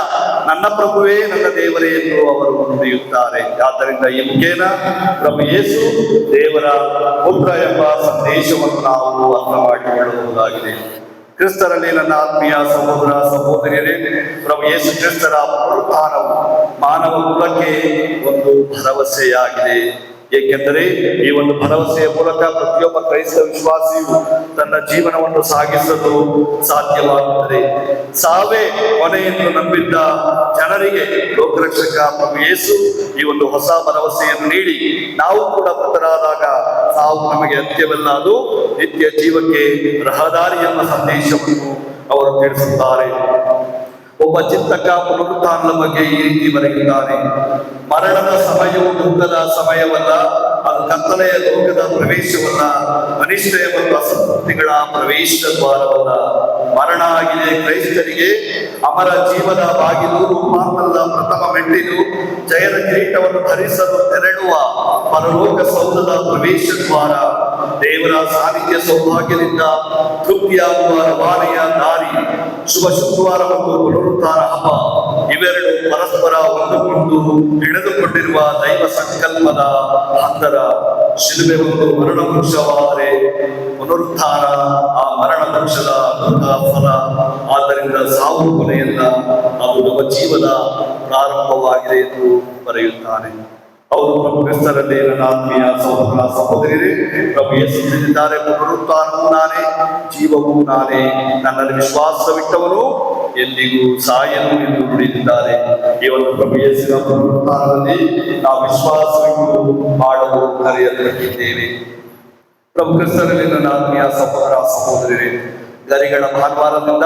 ನನ್ನ ಪ್ರಭುವೇ ನನ್ನ ದೇವರೇ ಎಂದು ಅವರು ನುಡಿಯುತ್ತಾರೆ. ಆದ್ದರಿಂದ ಈ ಮುಖೇನ ಪ್ರಭು ಯೇಸು ದೇವರ ಪುತ್ರ ಎಂಬ ಸಂದೇಶವನ್ನು ನಾವು ಅರ್ಥ ಮಾಡಿಕೊಳ್ಳಬಹುದಾಗಿದೆ. ಕ್ರಿಸ್ತರಲ್ಲಿ ನನ್ನ ಆತ್ಮೀಯ ಸಹೋದರ ಸಹೋದರಿಯರೇ, ಪ್ರಭು ಯೇಸು ಕ್ರಿಸ್ತರ ಪುನರುತ್ಥಾನವು ಮಾನವ ಕುಲಕ್ಕೆ ಒಂದು ಭರವಸೆಯಾಗಿದೆ. ಏಕೆಂದರೆ ಈ ಒಂದು ಭರವಸೆಯ ಮೂಲಕ ಪ್ರತಿಯೊಬ್ಬ ಕ್ರೈಸ್ತ ವಿಶ್ವಾಸಿಯು ತನ್ನ ಜೀವನವನ್ನು ಸಾಗಿಸಲು ಸಾಧ್ಯವಾಗುತ್ತದೆ. ಸಾವೇ ಕೊನೆಯನ್ನು ನಂಬಿದ್ದ ಜನರಿಗೆ ಲೋಕರಕ್ಷಕ ಪ್ರಭು ಯೇಸು ಈ ಒಂದು ಹೊಸ ಭರವಸೆಯನ್ನು ನೀಡಿ, ನಾವು ಕೂಡ ಮೃತರಾದಾಗ ಸಾವು ನಮಗೆ ಅಂತ್ಯವಲ್ಲ, ಅದು ನಿತ್ಯ ಜೀವಕ್ಕೆ ರಹದಾರಿ ಎಂಬ ಸಂದೇಶವನ್ನು ಅವರು ತಿಳಿಸುತ್ತಾರೆ. ಒಬ್ಬ ಚಿಂತಕ ಪುನರುತ್ಥಾನದ ಬಗ್ಗೆ ಈ ರೀತಿ ಬರೆಯುತ್ತಾರೆ, ಮರಣದ ಸಮಯವು ದುಃಖದ ಸಮಯವಲ್ಲ, ಅದು ಕತ್ತಲೆಯ ಲೋಕದ ಪ್ರವೇಶವಲ್ಲ, ಅನಿಶ್ಚಯ ಮತ್ತು ಅಸಂತೃಪ್ತಿಗಳ ಪ್ರವೇಶ ದ್ವಾರವಲ್ಲ. ಮರಣ ಆಗಿದೆ ಕ್ರೈಸ್ತರಿಗೆ ಅಮರ ಜೀವದ ಬಾಗಿಲು, ರೂಪಾಂತರದ ಪ್ರಥಮ ಮೆಟ್ಟಿಲು, ಜಯದ ಕಿರೀಟವನ್ನು ಧರಿಸಲು ತೆರಳುವ ಪರಲೋಕ ಸೌಧದ ಪ್ರವೇಶ ದ್ವಾರ, ದೇವರ ಸಾನ್ನಿಧ್ಯ ಸೌಭಾಗ್ಯದಿಂದ ತೃಪ್ತಿಯಾಗುವ ರವಾನೆಯ ದಾರಿ, ಶುಭ ಶುಕ್ರವಾರ ಮತ್ತು ಪುನರುತ್ಥಾನ ಹಬ್ಬ ಇವೆರಡು ಪರಸ್ಪರ ಒಂದುಕೊಂಡು ಹಿಡಿದುಕೊಂಡಿರುವ ದೈವ ಸಂಕಲ್ಪದ ಅಂತರ. ಶಿಲುಬೆ ಒಂದು ಮರಣ ವೃಕ್ಷವಾದರೆ ಪುನರುತ್ಥಾನ ಆ ಮರಣ ವೃಕ್ಷದ ಫಲ. ಆದ್ದರಿಂದ ಸಾವು ಕೊನೆಯಲ್ಲ, ಅದು ನಮ್ಮ ಜೀವದ ಪ್ರಾರಂಭವಾಗಿದೆ ಎಂದು ಬರೆಯುತ್ತಾನೆ. ಅವರು ಪ್ರಭು ಕ್ರಿಸ್ತರಲ್ಲಿ ನನ್ನ ಆತ್ಮೀಯ ಸಹೋದರ ಸಹೋದರಿಯರೇ, ಪ್ರಭು ಯೇಸು ಹೇಳಿದ್ದಾರೆ, ಪುನರುತ್ಥಾನವೂ ನಾನೇ, ಜೀವವೂ ನಾನೇ, ನನ್ನಲ್ಲಿ ವಿಶ್ವಾಸವಿಟ್ಟವನು ಎಂದಿಗೂ ಸಾಯನು ಎಂದು ನುಡಿದಿದ್ದಾರೆ. ಈ ಒಂದು ಪ್ರಭು ಯೇಸುವಿನ ಪುನರುತ್ಥಾನದಲ್ಲಿ ನಾವು ವಿಶ್ವಾಸವಿಟ್ಟು ಮಾಡಲು ಕರೆಯಲ್ಪಟ್ಟಿದ್ದೇವೆ. ಪ್ರಭು ಕ್ರಿಸ್ತರಲ್ಲಿ ನನ್ನ ಆತ್ಮೀಯ ಸಹೋದರ ಸಹೋದರಿಯರೇ, ಗರಿಗಳ ಭಾನುವಾರದಿಂದ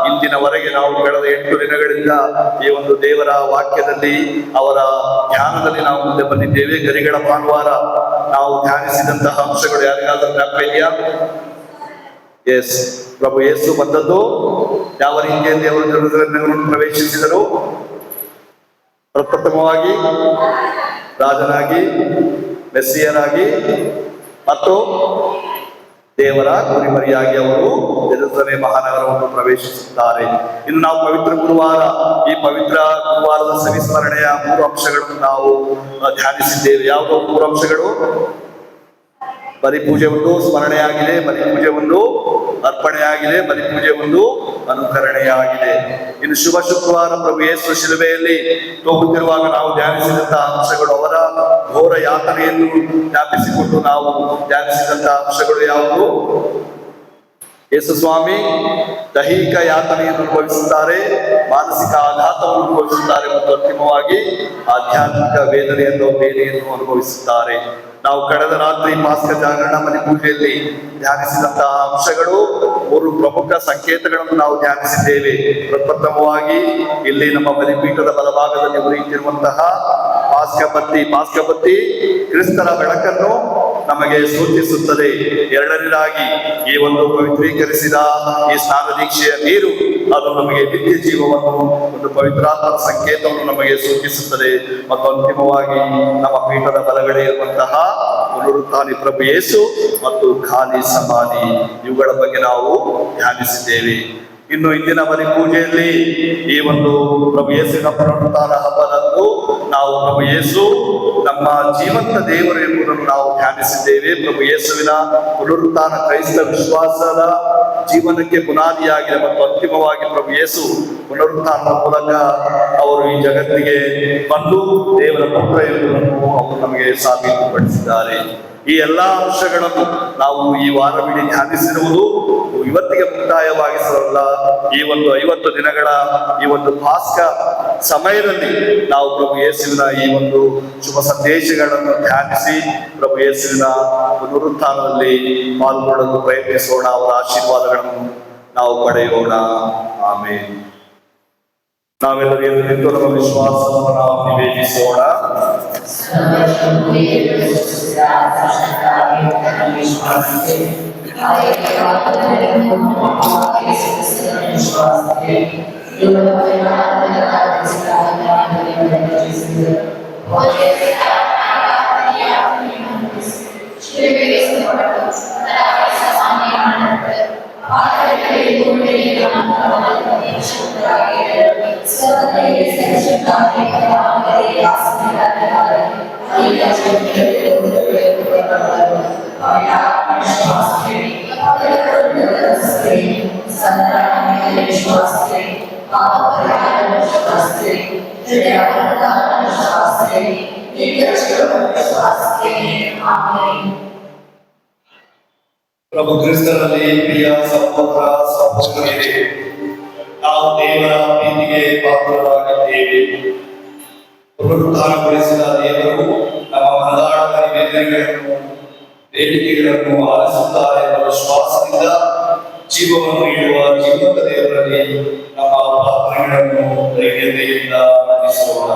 ಇಂದಿನವರೆಗೆ ನಾವು ಕಳೆದ 8 ದಿನಗಳಿಂದ ಈ ಒಂದು ದೇವರ ವಾಕ್ಯದಲ್ಲಿ ಅವರ ಧ್ಯಾನದಲ್ಲಿ ನಾವು ಮುಂದೆ ಬಂದಿದ್ದೇವೆ. ಗರಿಗಳ ಭಾನುವಾರ ನಾವು ಧ್ಯಾನಿಸಿದಂತಹ ಅಂಶಗಳು ಯಾರಿಗಾದ್ರೂ ಜ್ಞಾಪಕ ಇದೆಯಾ? ಎಸ್, ಪ್ರಭು ಯೇಸು ಬಂದದ್ದು ಯಾವ ರೀತಿಯಲ್ಲಿ ಅವರು ಜೆರುಸಲೇಮಿನನ್ನು ಪ್ರವೇಶಿಸಿದರು? ಪ್ರಪ್ರಥಮವಾಗಿ ರಾಜನಾಗಿ, ಮೆಸ್ಸಿಯನಾಗಿ ಮತ್ತು ದೇವರ ಕುರಿಮರಿಯಾಗಿ ಅವರು ಜೆರುಸಲೇಮ್ ಮಹಾನಗರವನ್ನು ಪ್ರವೇಶಿಸುತ್ತಾರೆ. ಇನ್ನು ನಾವು ಪವಿತ್ರ ಗುರುವಾರ, ಈ ಪವಿತ್ರ ಗುರುವಾರದ ಸವಿಸ್ಮರಣೆಯ 3 ಅಂಶಗಳನ್ನು ನಾವು ಧ್ಯಾನಿಸಿದ್ದೇವೆ. ಯಾವುದೋ 3 ಅಂಶಗಳು? ಬಲಿಪೂಜೆ ಒಂದು ಸ್ಮರಣೆಯಾಗಿದೆ, ಬಲಿಪೂಜೆ ಒಂದು ಅರ್ಪಣೆಯಾಗಿದೆ, ಬಲಿಪೂಜೆ ಒಂದು ಅನುಕರಣೆಯಾಗಿದೆ. ಇನ್ನು ಶುಭ ಶುಕ್ರವಾರ ಪ್ರಭು ಯೇಸು ಶಿಲುಬೆಯಲ್ಲಿ ಹೋಗುತ್ತಿರುವಾಗ ನಾವು ಧ್ಯಾನಿಸಿದಂತಹ ಅಂಶಗಳು, ಅವರ ಘೋರ ಯಾತನೆಯನ್ನು ಜ್ಞಾಪಿಸಿಕೊಂಡು ನಾವು ಧ್ಯಾನಿಸಿದಂತಹ ಅಂಶಗಳು ಯಾವುವು? ಯೇಸು ಸ್ವಾಮಿ ದೈಹಿಕ ಯಾತನೆಯನ್ನು ಅನುಭವಿಸುತ್ತಾರೆ, ಮಾನಸಿಕ ಆಘಾತವನ್ನು ಅನುಭವಿಸುತ್ತಾರೆ ಮತ್ತು ಅಂತಿಮವಾಗಿ ಆಧ್ಯಾತ್ಮಿಕ ವೇದನೆಯನ್ನು ಬೇನೆಯನ್ನು ಅನುಭವಿಸುತ್ತಾರೆ. ನಾವು ಕಳೆದ ರಾತ್ರಿ ಪಾಸ್ಕ ಜಾಗರಣ ಬಲಿಪೂಜೆಯಲ್ಲಿ ಧ್ಯಾನಿಸಿದಂತಹ ಅಂಶಗಳು 3 ಪ್ರಮುಖ ಸಂಕೇತಗಳನ್ನು ನಾವು ಧ್ಯಾನಿಸಿದ್ದೇವೆ. ಪ್ರಪ್ರಥಮವಾಗಿ ಇಲ್ಲಿ ನಮ್ಮ ಬಲಿಪೀಠದ ಬಲಭಾಗದಲ್ಲಿ ಉರಿಯುತ್ತಿರುವಂತಹ ಪಾಸ್ಕ ಬತ್ತಿ ಕ್ರಿಸ್ತರ ಬೆಳಕನ್ನು ನಮಗೆ ಸೂಚಿಸುತ್ತದೆ. ಎರಡನೇದಾಗಿ ಈ ಒಂದು ಪವಿತ್ರೀಕರಿಸಿದ ಈ ಸ್ನಾನ ದೀಕ್ಷೆಯ ನೀರು, ಅದು ನಮಗೆ ನಿತ್ಯ ಜೀವವನ್ನು, ಒಂದು ಪವಿತ್ರಾತ್ಮದ ಸಂಕೇತವನ್ನು ನಮಗೆ ಸೂಚಿಸುತ್ತದೆ. ಮತ್ತು ಅಂತಿಮವಾಗಿ ನಮ್ಮ ಪೀಠದ ಬಲಗಡೆ ಇರುವಂತಹ ಪುನರುತ್ಥಾನಿ ಪ್ರಭು ಯೇಸು ಮತ್ತು ಖಾಲಿ ಸಮಾಧಿ, ಇವುಗಳ ಬಗ್ಗೆ ನಾವು ಧ್ಯಾನಿಸಿದ್ದೇವೆ. ಇನ್ನು ಇಂದಿನ ಬಲಿಪೂಜೆಯಲ್ಲಿ ಈ ಒಂದು ಪ್ರಭು ಯೇಸುವಿನ ಪುನರುತ್ಥಾನ ಹಬ್ಬದಂದು ನಾವು ಪ್ರಭು ಯೇಸು ನಮ್ಮ ಜೀವಂತ ದೇವರು ಎಂಬುದನ್ನು ನಾವು ಧ್ಯಾನಿಸಿದ್ದೇವೆ. ಪ್ರಭು ಯೇಸುವಿನ ಪುನರುತ್ಥಾನ ಕ್ರೈಸ್ತ ವಿಶ್ವಾಸದ ಜೀವನಕ್ಕೆ ಬುನಾದಿಯಾಗಿದೆ ಮತ್ತು ಅಂತಿಮವಾಗಿ ಪ್ರಭು ಯೇಸು ಪುನರುತ್ಥಾನದ ಮೂಲಕ ಅವರು ಈ ಜಗತ್ತಿಗೆ ಬಂದು ದೇವರ ಪುತ್ರ ಎಂಬುದನ್ನು ಅವರು ನಮಗೆ ಸಾಬೀತುಪಡಿಸಿದ್ದಾರೆ. ಈ ಎಲ್ಲಾ ಅಂಶಗಳನ್ನು ನಾವು ಈ ವಾರವಿಡೀ ಧ್ಯಾನಿಸಿರುವುದು ಇವತ್ತಿಗೆ ಮುಕ್ತಾಯವಾಗಿಸಲ್ಲ. ಈ ಒಂದು 50 ದಿನಗಳ ಈ ಒಂದು ಪಾಸ್ಕ ಸಮಯದಲ್ಲಿ ನಾವು ಪ್ರಭು ಯೇಸುವಿನ ಈ ಒಂದು ಶುಭ ಸಂದೇಶಗಳನ್ನು ಧ್ಯಾನಿಸಿ ಪ್ರಭು ಯೇಸುವಿನ ಪುನರುತ್ಥಾನದಲ್ಲಿ ಪಾಲ್ಗೊಳ್ಳಲು ಪ್ರಯತ್ನಿಸೋಣ. ಅವರ ಆಶೀರ್ವಾದಗಳನ್ನು ನಾವು ಪಡೆಯೋಣ. ಆಮೇಲೆ ನಾವೆಲ್ಲರೂ ಎದ್ದು ನಿಂತು ನಮ್ಮ ವಿಶ್ವಾಸವನ್ನು ನಾವು ನಿವೇದಿಸೋಣ. ಪ್ರಭು ಕ್ರಿಸ್ತನಲ್ಲಿ ಪ್ರಿಯ ಸಹೋದರ ಸಹೋದರಿಯರೇ, ನಾವು ದೇವರ ಪ್ರೀತಿಗೆ ಪಾತ್ರರಾಗಿದ್ದೇವೆ. ಪುನರುತ್ಥಾನಗೊಳಿಸಿದ ದೇವರು ನಮ್ಮ ಮನದಾಳದ ನಿವೇದನೆಗಳನ್ನು, ಬೇಡಿಕೆಗಳನ್ನು ಆಲಿಸುತ್ತಾರೆ ಎಂಬ ವಿಶ್ವಾಸದಿಂದ ಜೀವವನ್ನು ನೀಡುವ ಜೀವಂತ ದೇವರಲ್ಲಿ ನಮ್ಮ ಪ್ರಾರ್ಥನೆಗಳನ್ನು ಧೈರ್ಯತೆಯಿಂದ ಮಂಡಿಸೋಣ.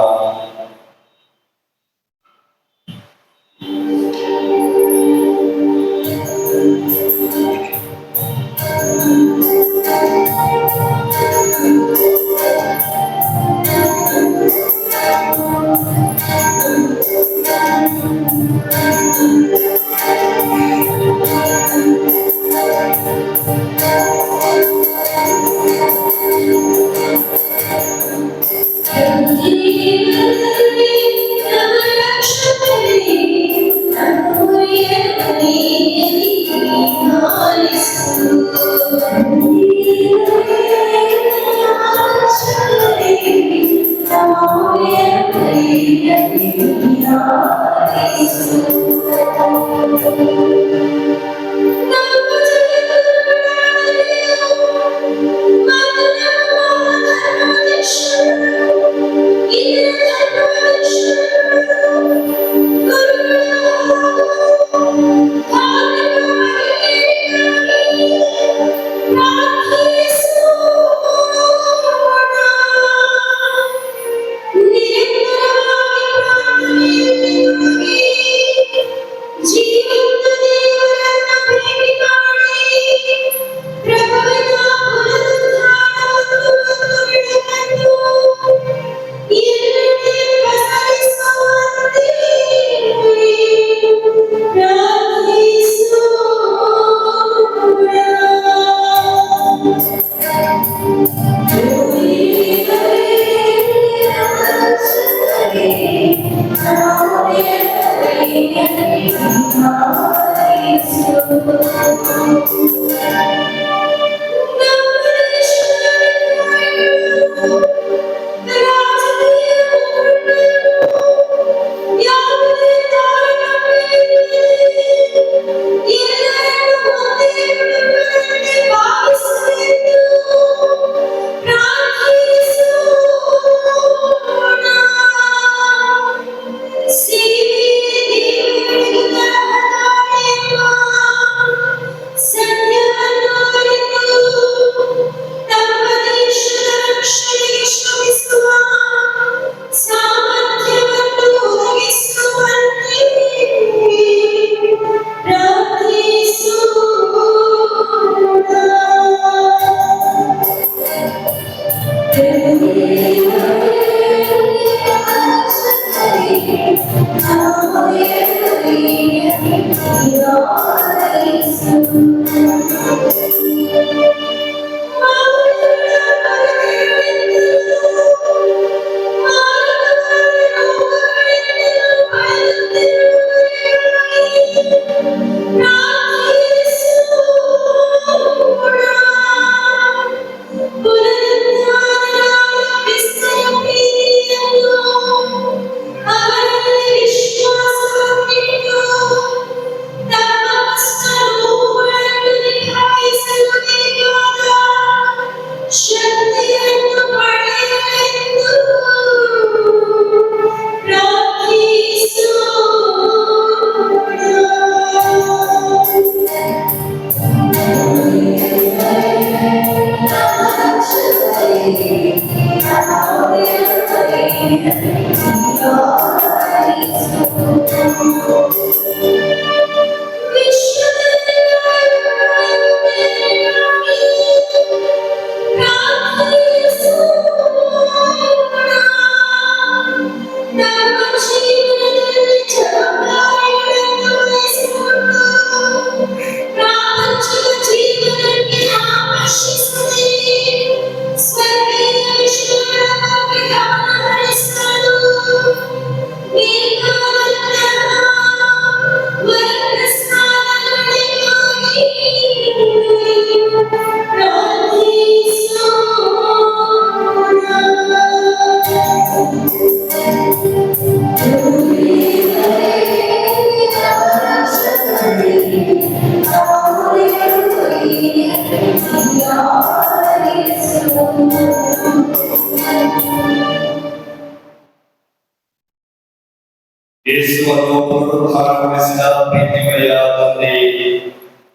ಯೇಸುವನ್ನು ಪುನರುದ್ಧಾರಗೊಳಿಸಿದ ಪ್ರೀತಿಮಯ ತಂದೆ,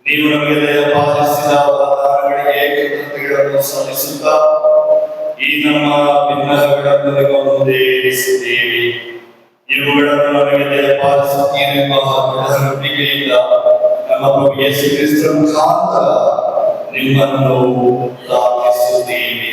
ನೀವು ನಮಗೆ ದಯಪಾಲಿಸಿದ ವಾಗ್ದಾನಗಳಿಗೆ ಕೃತಜ್ಞತೆಗಳನ್ನು ಸಲ್ಲಿಸುತ್ತಾ ಈ ನಮ್ಮ ಭಿನ್ನಗಳನ್ನು ನಿಮ್ಮ ಮುಂದೆ ಇರಿಸಿದ್ದೇವೆ. ಇವುಗಳನ್ನು ನಮಗೆ ದಯಪಾಲಿಸುತ್ತೀರೆಂಬ ದೃಢ ನಂಬಿಕೆಯಿಂದ ನಮ್ಮ ಪ್ರಭು ಯೇಸು ಕ್ರಿಸ್ತರ ಮುಖಾಂತರ ನಿಮ್ಮನ್ನು ಪ್ರಾರ್ಥಿಸುತ್ತೇವೆ.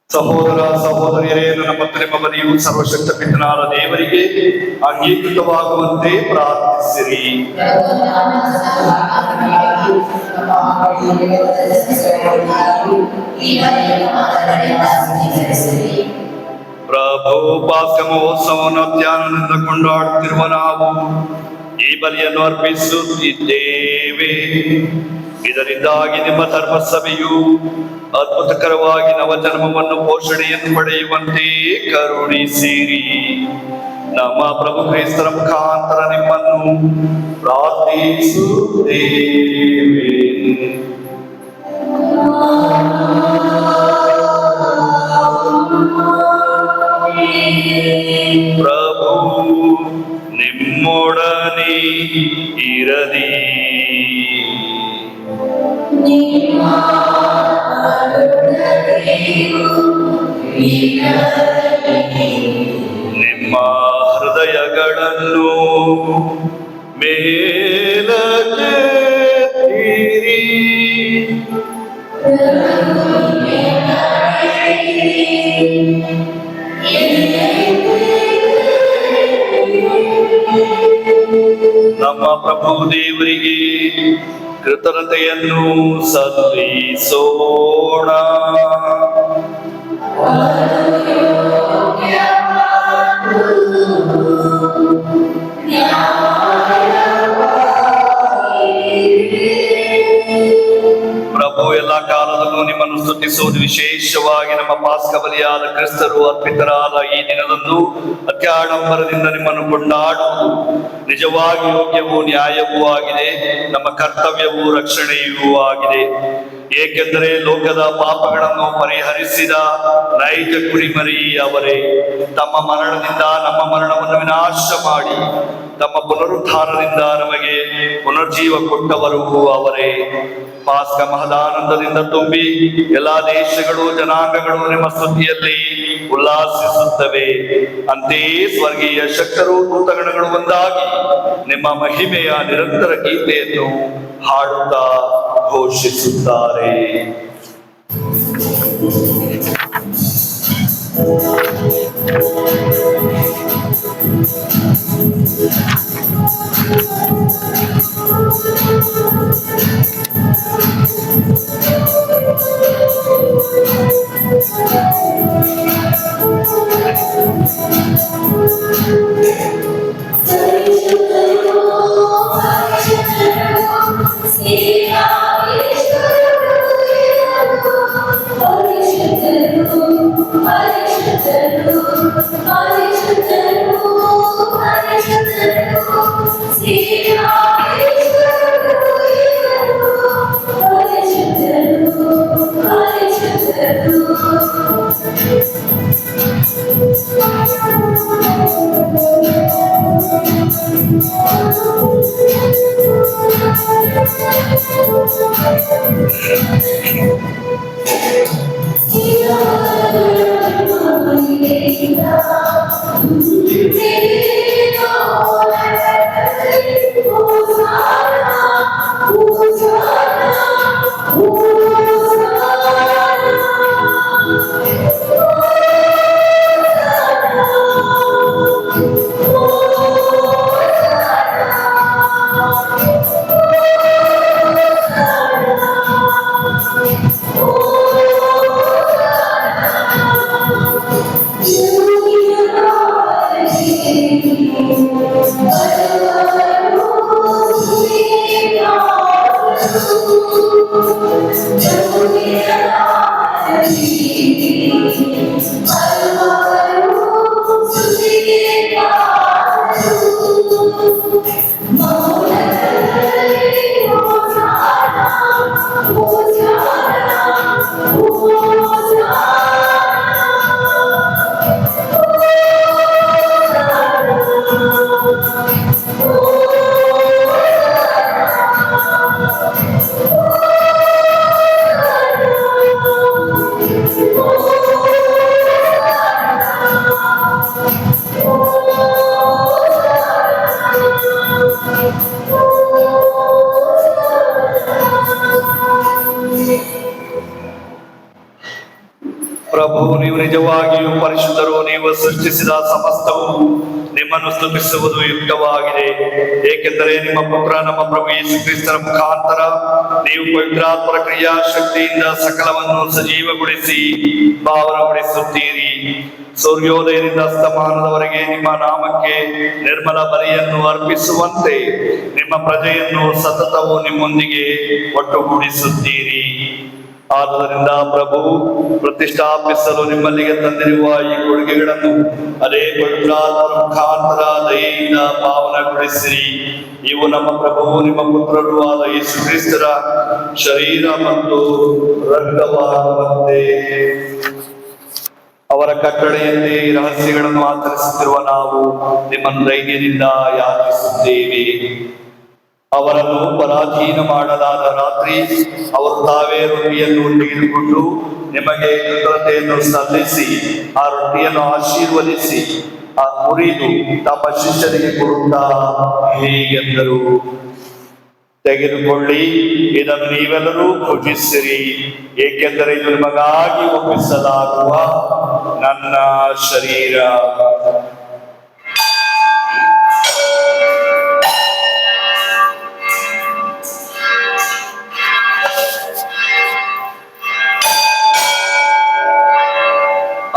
ಸಹೋದರ ಸಹೋದರಿಯರೇ, ನನ್ನ ಮತ್ತು ನಿಮ್ಮ ಮನೆಯು ಸರ್ವಶಕ್ತ ಪಿತನಾದ ದೇವರಿಗೆ ಅಂಗೀಕೃತವಾಗುವಂತೆ ಪ್ರಾರ್ಥಿಸಿರಿ. ಪ್ರಭು ಪಾಸ್ಕ ಮಹೋತ್ಸವವನ್ನು ಅತ್ಯಾನಂದದಿಂದ ಕೊಂಡಾಡುತ್ತಿರುವ ನಾವು ಈ ಬಲಿಯನ್ನು ಅರ್ಪಿಸುತ್ತಿದ್ದೇವೆ. ಇದರಿಂದಾಗಿ ನಿಮ್ಮ ಧರ್ಮಸಭೆಯು ಅದ್ಭುತಕರವಾಗಿ ನವಜನ್ಮವನ್ನು ಪೋಷಣೆಯನ್ನು ಪಡೆಯುವಂತೆ ಕರುಣಿಸಿರಿ. ನಮ್ಮ ಪ್ರಭು ಕ್ರಿಸ್ತರ ಮುಖಾಂತರ ನಿಮ್ಮನ್ನು ಪ್ರಾರ್ಥಿಸುತ್ತೇವೆ. ಪ್ರಭು ನಿಮ್ಮೊಡನೆ ಇರಲಿ. ನಿಮ್ಮ ಹೃದಯಗಳನ್ನು ಮೇಲಕ್ಕೆತ್ತಿರಿ. ನಮ್ಮ ಪ್ರಭು ದೇವರಿಗೆ ಕೃತಜ್ಞತೆಯನ್ನು ಸಲ್ಲಿಸೋಣ. ಪ್ರಭು ಎಲ್ಲ ಕಾಲದಲ್ಲೂ ನಿಮ್ಮನ್ನು ಸ್ತುತಿಸುವುದು, ವಿಶೇಷವಾಗಿ ನಮ್ಮ ಪಾಸ್ಕ ಬಲಿಯಾದ ಕ್ರಿಸ್ತರು ಅರ್ಪಿತರಾದ ಈ ದಿನದಂದು ಅತ್ಯಾಡಂಬರದಿಂದ ನಿಮ್ಮನ್ನು ಕೊಂಡಾಡುವುದು ನಿಜವಾಗಿ ಯೋಗ್ಯವೂ ನ್ಯಾಯವೂ ಆಗಿದೆ, ನಮ್ಮ ಕರ್ತವ್ಯವೂ ರಕ್ಷಣೆಯೂ ಆಗಿದೆ. ಏಕೆಂದರೆ ಲೋಕದ ಪಾಪಗಳನ್ನು ಪರಿಹರಿಸಿದ ನೈಜ ಕುರಿಮರಿ ಅವರೇ. ತಮ್ಮ ಮರಣದಿಂದ ನಮ್ಮ ಮರಣವನ್ನು ವಿನಾಶ ಮಾಡಿ ತಮ್ಮ ಪುನರುತ್ಥಾನದಿಂದ ನಮಗೆ ಪುನರ್ಜೀವ ಕೊಟ್ಟವರು ಅವರೇ. ಪಾಸ್ಕ ಮಹದಾನಂದದಿಂದ ತುಂಬಿ ಎಲ್ಲಾ ದೇಶಗಳು ಜನಾಂಗಗಳು ನಿಮ್ಮ ಸ್ತುತಿಯಲ್ಲಿ ಉಲ್ಲಾಸಿಸುತ್ತವೆ. ಅಂತೆಯೇ ಸ್ವರ್ಗೀಯ ಶಕ್ತರು ದೂತಗಣಗಳು ಒಂದಾಗಿ ನಿಮ್ಮ ಮಹಿಮೆಯ ನಿರಂತರ ಗೀತೆಯನ್ನು ಹಾಡುತ್ತಾ ಘೋಷಿಸುತ್ತಾರೆ. ಪ್ರಭು, ನೀವು ನಿಜವಾಗಿಯೂ ಪರಿಶುದ್ಧರು. ನೀವು ಸೃಷ್ಟಿಸಿದ ಸಮಸ್ತವು ನಿಮ್ಮನ್ನು ಸ್ತುತಿಸುವುದು ಯುಕ್ತವಾಗಿದೆ, ಏಕೆಂದರೆ ನಿಮ್ಮ ಪುತ್ರ ನಮ್ಮ ಪ್ರಭು ಯೇಸು ಕ್ರಿಸ್ತರ ಮುಖಾಂತರ ನೀವು ಪವಿತ್ರಾತ್ಮರ ಕ್ರಿಯಾ ಶಕ್ತಿಯಿಂದ ಸಕಲವನ್ನು ಸಜೀವಗೊಳಿಸಿ ಪಾವನಗೊಳಿಸುತ್ತೀರಿ. ಸೂರ್ಯೋದಯದಿಂದ ಅಸ್ತಮಾನದವರೆಗೆ ನಿಮ್ಮ ನಾಮಕ್ಕೆ ನಿರ್ಮಲ ಬಲಿಯನ್ನು ಅರ್ಪಿಸುವಂತೆ ನಿಮ್ಮ ಪ್ರಜೆಯನ್ನು ಸತತವು ನಿಮ್ಮೊಂದಿಗೆ ಒಟ್ಟುಗೂಡಿಸುತ್ತೀರಿ. ಆದುದರಿಂದ ಪ್ರಭು, ಪ್ರತಿಷ್ಠಾಪಿಸಲು ನಿಮ್ಮಲ್ಲಿಗೆ ತಂದಿರುವ ಈ ಕೊಡುಗೆಗಳನ್ನು ಅದೇ ಪವಿತ್ರಾತ್ಮರ ಮುಖಾಂತರ ದಯೆಯಿಂದ ಪಾವನಗೊಳಿಸಿರಿ. ಇವು ನಮ್ಮ ಪ್ರಭು ನಿಮ್ಮ ಪುತ್ರರು ಆದ ಯೇಸು ಕ್ರಿಸ್ತರ ಶರೀರ ಮತ್ತು ರಕ್ತವಾಗುವಂತೆ. ಅವರ ಕಟ್ಟಳೆಯಂತೆ ಈ ರಹಸ್ಯಗಳನ್ನು ಆಚರಿಸುತ್ತಿರುವ ನಾವು ನಿಮ್ಮನ್ನು ಧೈರ್ಯದಿಂದ ಯಾಚಿಸುತ್ತೇವೆ. ಅವರನ್ನು ಪರಾಧೀನ ಮಾಡಲಾದ ರಾತ್ರಿ ಅವರು ತಾವೇ ರೊಟ್ಟಿಯನ್ನು ತೆಗೆದುಕೊಂಡು ನಿಮಗೆ ಕೃತಜ್ಞತೆಯನ್ನು ಸಲ್ಲಿಸಿ ಆ ರೊಟ್ಟಿಯನ್ನು ಆಶೀರ್ವದಿಸಿ ಆ ಮುರಿದು ತಮ್ಮ ಶಿಷ್ಯರಿಗೆ ಕೊಡುತ್ತಾ ಹೀಗೆಂದರು, ತೆಗೆದುಕೊಳ್ಳಿ, ಇದನ್ನು ನೀವೆಲ್ಲರೂ ಭುಜಿಸಿರಿ, ಏಕೆಂದರೆ ಇದು ನಿಮಗಾಗಿ ಒಪ್ಪಿಸಲಾಗುವ ನನ್ನ ಶರೀರ.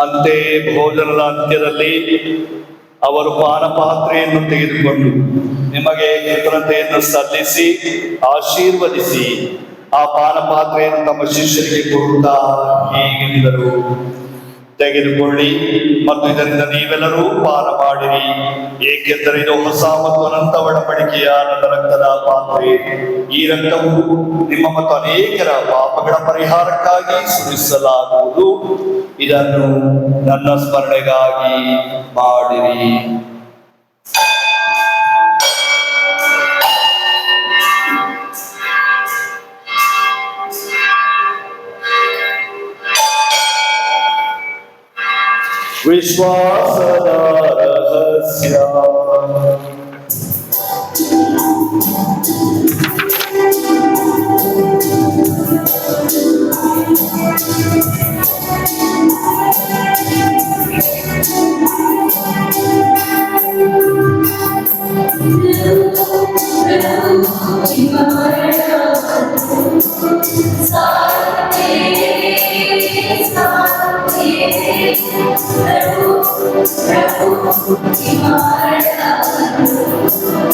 ಅಂತೆಯೇ ಭೋಜನದ ಅಂತ್ಯದಲ್ಲಿ ಅವರು ಪಾನಪಾತ್ರೆಯನ್ನು ತೆಗೆದುಕೊಂಡು ನಿಮಗೆ ಕೃತಜ್ಞತೆಯನ್ನು ಸಲ್ಲಿಸಿ ಆಶೀರ್ವದಿಸಿ ಆ ಪಾನಪಾತ್ರೆಯನ್ನು ತಮ್ಮ ಶಿಷ್ಯರಿಗೆ ಕೊಡುತ್ತಾ ಹೀಗೆಂದರು, ತೆಗೆದುಕೊಳ್ಳಿ ಮತ್ತು ಇದರಿಂದ ನೀವೆಲ್ಲರೂ ಪಾನ ಮಾಡಿರಿ, ಏಕೆಂದರೆ ಇದು ಹೊಸ ಮತ್ತು ಅನಂತ ಒಡಂಬಡಿಕೆಯ ನನ್ನ ರಕ್ತದ ಪಾತ್ರೆ. ಈ ರಕ್ತವು ನಿಮ್ಮ ಮತ್ತು ಅನೇಕರ ಪಾಪಗಳ ಪರಿಹಾರಕ್ಕಾಗಿ ಸುರಿಸಲಾಗುವುದು. ಇದನ್ನು ನನ್ನ ಸ್ಮರಣೆಗಾಗಿ ಮಾಡಿರಿ. ವಿಶ್ವಾಸದ ರಹಸ್ಯ. ಪ್ರಭು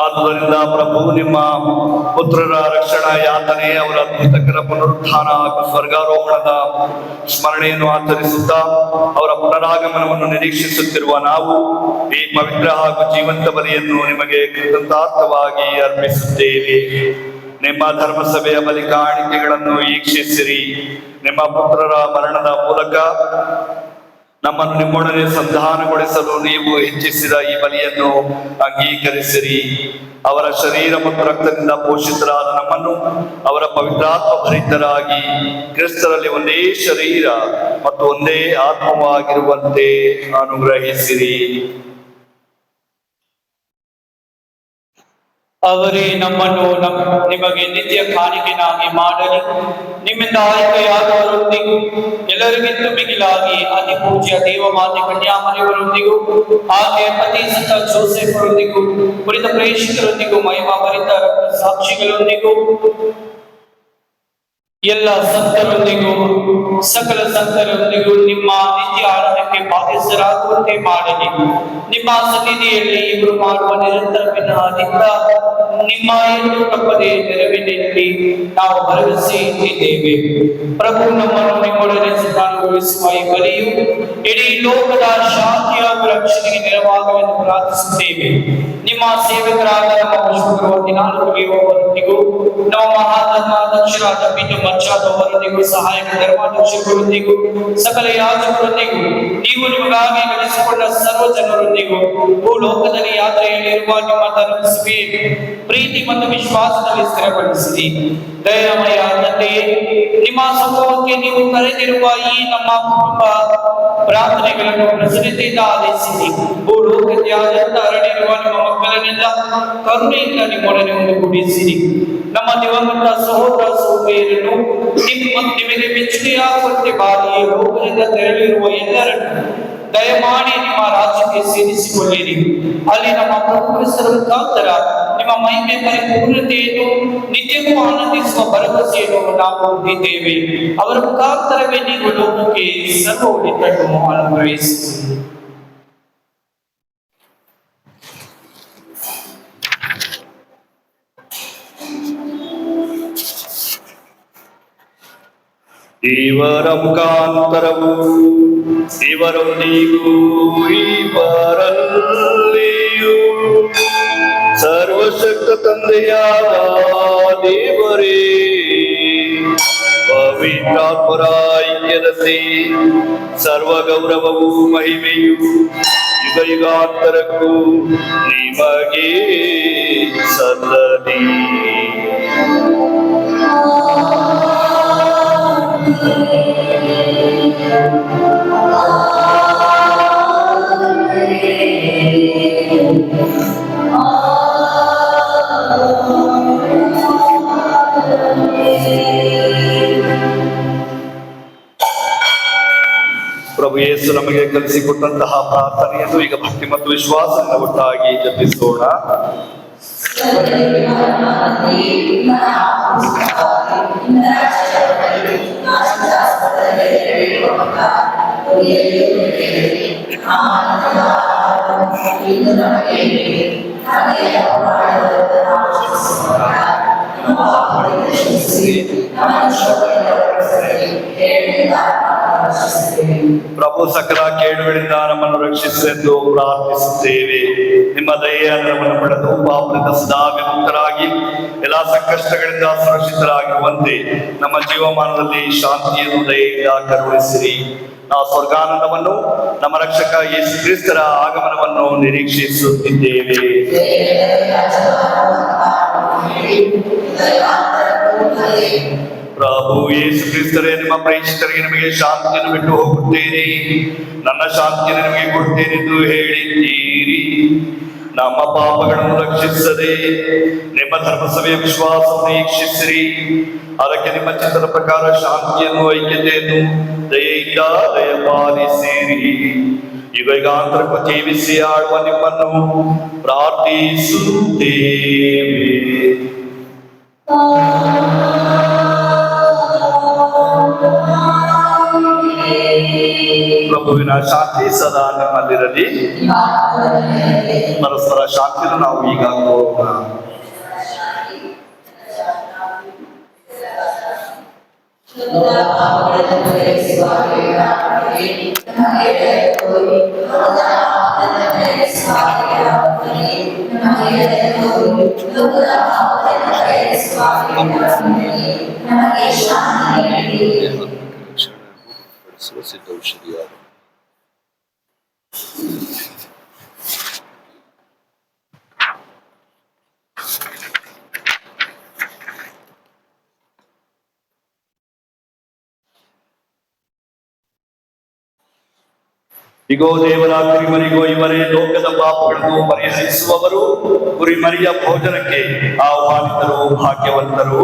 ಆದುದರಿಂದ ಪ್ರಭು ನಿಮ್ಮ ಪುತ್ರರ ರಕ್ಷಣಾ ಯಾತನೆ, ಅವರ ಅದ್ಭುತಕರ ಪುನರುತ್ಥಾನ ಹಾಗೂ ಸ್ವರ್ಗಾರೋಹಣದ ಸ್ಮರಣೆಯನ್ನು ಆಚರಿಸುತ್ತಾ ಅವರ ಪುನರಾಗಮನವನ್ನು ನಿರೀಕ್ಷಿಸುತ್ತಿರುವ ನಾವು ಈ ಪವಿತ್ರ ಹಾಗೂ ಜೀವಂತ ಬಲಿಯನ್ನು ನಿಮಗೆ ಕೃತಜ್ಞತಾರ್ಥವಾಗಿ ಅರ್ಪಿಸುತ್ತೇವೆ. ನಿಮ್ಮ ಧರ್ಮಸಭೆಯ ಬಲಿ ಕಾಣಿಕೆಗಳನ್ನು ವೀಕ್ಷಿಸಿರಿ. ನಿಮ್ಮ ಪುತ್ರರ ಮರಣದ ಮೂಲಕ ನಮ್ಮನ್ನು ನಿಮ್ಮೊಡನೆ ಸಂಧಾನಗೊಳಿಸಲು ನೀವು ಹೆಚ್ಚಿಸಿದ ಈ ಬಲಿಯನ್ನು ಅಂಗೀಕರಿಸಿರಿ. ಅವರ ಶರೀರ ಮತ್ತು ರಕ್ತದಿಂದ ಪೋಷಿತರಾದ ನಮ್ಮನ್ನು ಅವರ ಪವಿತ್ರಾತ್ಮ ಭರಿತರಾಗಿ ಕ್ರಿಸ್ತರಲ್ಲಿ ಒಂದೇ ಶರೀರ ಮತ್ತು ಒಂದೇ ಆತ್ಮವಾಗಿರುವಂತೆ ಅನುಗ್ರಹಿಸಿರಿ. ಅವರೇ ನಮ್ಮನ್ನು ನಿಮಗೆ ನಿತ್ಯ ಕಾಣಿಕೆನಾಗಿ ಮಾಡಲಿ. ನಿಮ್ಮಿಂದ ಆಯ್ಕೆಯಾದವರೊಂದಿಗೂ ಎಲ್ಲರಿಗಿಂತ ಮಿಗಿಲಾಗಿ ಅತಿ ಪೂಜ್ಯ ದೇವಮಾತೆ ಕನ್ಯಾಮರಿಯವರೊಂದಿಗೂ ಹಾಗೆ ಪತಿ ಸಂತ ಜೋಸೆಫರೊಂದಿಗೂ ಕುರಿತ ಪ್ರೇಷಿತರೊಂದಿಗೂ ಮಹಿಮಾ ಭರಿತ ಸಾಕ್ಷಿಗಳೊಂದಿಗೂ ಎಲ್ಲ ಸಂತರೊಂದಿಗೂ ಸಕಲ ಸಂತರೊಂದಿಗೂ ನಿಮ್ಮ ನಿತ್ಯ ಆನಂದಕ್ಕೆ ಬಾಧ್ಯಸ್ಥರಾಗುವಂತೆ ಮಾಡಲಿ. ನಿಮ್ಮ ಸನ್ನಿಧಿಯಲ್ಲಿ ಇವರು ಮಾಡುವ ನಿರಂತರ ವಿಧಾನದಿಂದ ನಿಮ್ಮ ಎಂದು ತಪ್ಪದೆ ನೆರವೇರಿನಲ್ಲಿ ನಾವು ಭರವಸೆ ಇಟ್ಟಿದ್ದೇವೆ. ಪ್ರಭು ನಮ್ಮನ್ನು ನಿಮ್ಮೊಡನೆ ಸಂಧಾನಗೊಳಿಸುವ ಈ ಬಲಿಯು ಇಡೀ ಲೋಕದ ಶಾಂತಿ ಹಾಗೂ ರಕ್ಷಣೆಗೆ ನೆರವಾಗಲೆಂದು ಪ್ರಾರ್ಥಿಸುತ್ತೇವೆ. ನಿಮ್ಮ ಸೇವಕರಾದ ನಮ್ಮ ಪುಷ್ಪಕರವಾಗಿ ನಾಲ್ಕು ನಮ್ಮ ಮಹಾಧರ್ಮಾಧ್ಯಕ್ಷರಾದ ಪಿತು ಮಚ್ಚಾದವರೊಂದಿಗೂ ಸಹಾಯಕ ಧರ್ಮಾಧ್ಯಕ್ಷರೊಂದಿಗೂ ಸಕಲ ಯಾಜಕರೊಂದಿಗೂ ನೀವು ನಿಮಗಾಗಿ ಗಳಿಸಿಕೊಂಡ ಸರ್ವ ಜನರೊಂದಿಗೂ ಭೂಲೋಕದಲ್ಲಿ ಯಾತ್ರೆಯಲ್ಲಿರುವ ನಿಮ್ಮ ಧರ್ಮಸಭೆ ಪ್ರೀತಿ ಮತ್ತು ವಿಶ್ವಾಸದಲ್ಲಿ ಸ್ಥಿರಪಡಿಸಿರಿ. ದಯಾಮಯ ತಂದೆಯೇ, ನಿಮ್ಮ ಸಮೂಹಕ್ಕೆ ನೀವು ಕರೆದಿರುವ ಈ ನಮ್ಮ ಕುಟುಂಬ ಪ್ರಾರ್ಥನೆಗಳನ್ನು ಪ್ರಸನ್ನತೆಯಿಂದ ಆಲಿಸಿರಿ. ಭೂಲೋಕದಾದ್ಯಂತ ಹರಡಿರುವ ನಿಮ್ಮ ಮಕ್ಕಳನ್ನೆಲ್ಲ ಕರುಣೆಯಿಂದ ನಿಮ್ಮೊಡನೆ ಒಂದುಗೂಡಿಸಿರಿ. ನಮ್ಮ ದಿವಂಗತ ಸಹೋದರ ಸಹೋದರಿಯರನ್ನು ನಿಮಗೆ ಮೆಚ್ಚುಗೆಯಾಗುವಂತೆ ಬಾರಿ ಲೋಕದಿಂದ ತೆರಳಿರುವ ಎಲ್ಲರನ್ನು ದಯಮಾಡಿ ನಿಮ್ಮ ರಾಜ್ಯಕ್ಕೆ ಸೇರಿಸಿಕೊಳ್ಳಿರಿ. ಅಲ್ಲಿ ನಮ್ಮ ಪ್ರಭು ಕ್ರಿಸ್ತರ ಮುಖಾಂತರ ನಿಮ್ಮ ಮಹಿಮೆ ಪರಿಪೂರ್ಣತೆಯನ್ನು ನಿತ್ಯವೂ ಆನಂದಿಸುವ ಭರವಸೆಯನ್ನು ನಾವು ಹೊಂದಿದ್ದೇವೆ. ಅವರ ಮುಖಾಂತರವೇ ನೀವು ಲೋಕಕ್ಕೆ ಸರ್ವ ಒಳಿತನ್ನು ಅನುಗ್ರಹಿಸಿರಿ. ಇವರ ಮುಖಾಂತರವು ಇವರೊಂದಿಗೂ ಇವರಲ್ಲಿಯೂ ಸರ್ವಶಕ್ತ ತಂದೆಯಾದ ದೇವರೇ ಪವಿತ್ರಾತ್ಮರ ಐಕ್ಯದಲ್ಲಿ ಸರ್ವ ಗೌರವವು ಮಹಿಮೆಯು ಯುಗ ಯುಗಾಂತರಕ್ಕೂ ನಿಮಗೆ ಸಲ್ಲಲಿ. ಪ್ರಭು ಯೇಸು ನಮಗೆ ಕಲಿಸಿಕೊಟ್ಟಂತಹ ಪ್ರಾರ್ಥನೆಯನ್ನು ಈಗ ಭಕ್ತಿ ಮತ್ತು ವಿಶ್ವಾಸದಿಂದ ಒಟ್ಟಾಗಿ ಜಪಿಸೋಣ. ಪ್ರಭು ಸಕಲ ಕೇಡುಗಳಿಂದ ನಮ್ಮನ್ನು ರಕ್ಷಿಸಲೆಂದು ಪ್ರಾರ್ಥಿಸುತ್ತೇವೆ. ನಿಮ್ಮ ದಯೆಯ ನಮ್ಮನ್ನು ಪಡೆದು ಪಾಪದಿಂದ ಸದಾ ವಿಮುಕ್ತರಾಗಿ ಎಲ್ಲಾ ಸಂಕಷ್ಟಗಳಿಂದ ಸುರಕ್ಷಿತರಾಗಿರುವಂತೆ ನಮ್ಮ ಜೀವಮಾನದಲ್ಲಿ ಶಾಂತಿಯನ್ನು ದಯೆಯಿಂದ ಕರುಣಿಸಿರಿ. ನಾವು ಸ್ವರ್ಗಾನಂದವನ್ನು ನಮ್ಮ ರಕ್ಷಕ ಯೇಸು ಕ್ರಿಸ್ತರ ಆಗಮನವನ್ನು ನಿರೀಕ್ಷಿಸುತ್ತಿದ್ದೇವೆ. ಪ್ರಭು ಯೇಸು ಕ್ರಿಸ್ತರೇ, ನಿಮ್ಮ ಪ್ರೇಷಿತರಿಗೆ ನಿಮಗೆ ಶಾಂತಿಯನ್ನು ಬಿಟ್ಟು ಹೋಗುತ್ತೇನೆ, ನನ್ನ ಶಾಂತಿಯನ್ನು ನಿಮಗೆ ಕೊಡುತ್ತೇನೆಂದು ಹೇಳಿದ್ದೀರಿ. ನಮ್ಮ ಪಾಪಗಳನ್ನು ರಕ್ಷಿಸದೆ ನಿಮ್ಮ ಧರ್ಮಸಭೆಯ ವಿಶ್ವಾಸವನ್ನು ವೀಕ್ಷಿಸಿರಿ. ಅದಕ್ಕೆ ನಿಮ್ಮ ಚಿತ್ರದ ಪ್ರಕಾರ ಶಾಂತಿಯನ್ನು, ಐಕ್ಯತೆಯನ್ನು ದಯೆಯಿಂದ ದಯಪಾಲಿಸಿರಿ. ಯುಗಾಂತರಕ್ಕೂ ಜೀವಿಸಿ ಆಳುವ ನಿಮ್ಮನ್ನು ಪ್ರಾರ್ಥಿಸುತ್ತೇವೆ. ಪ್ರಭುವಿನ ಶಾಂತಿ ಸದಾ ನಮ್ಮಲ್ಲಿರಲಿ. ಪರಸ್ಪರ ಶಾಂತಿಯನ್ನು ನಾವು ಈಗ ಕೋರೋಣ. ಸಿದ್ಧೌಷಧಿಯಾದ ಇಗೋ ದೇವರ ಕುರಿಮರಿಗೂ ಇವರೇ ಲೋಕದ ಪಾಪಗಳನ್ನು ಪರಿಹರಿಸುವವರು. ಕುರಿಮರಿಯ ಭೋಜನಕ್ಕೆ ಆಹ್ವಾನಿತರು ಭಾಗ್ಯವಂತರು.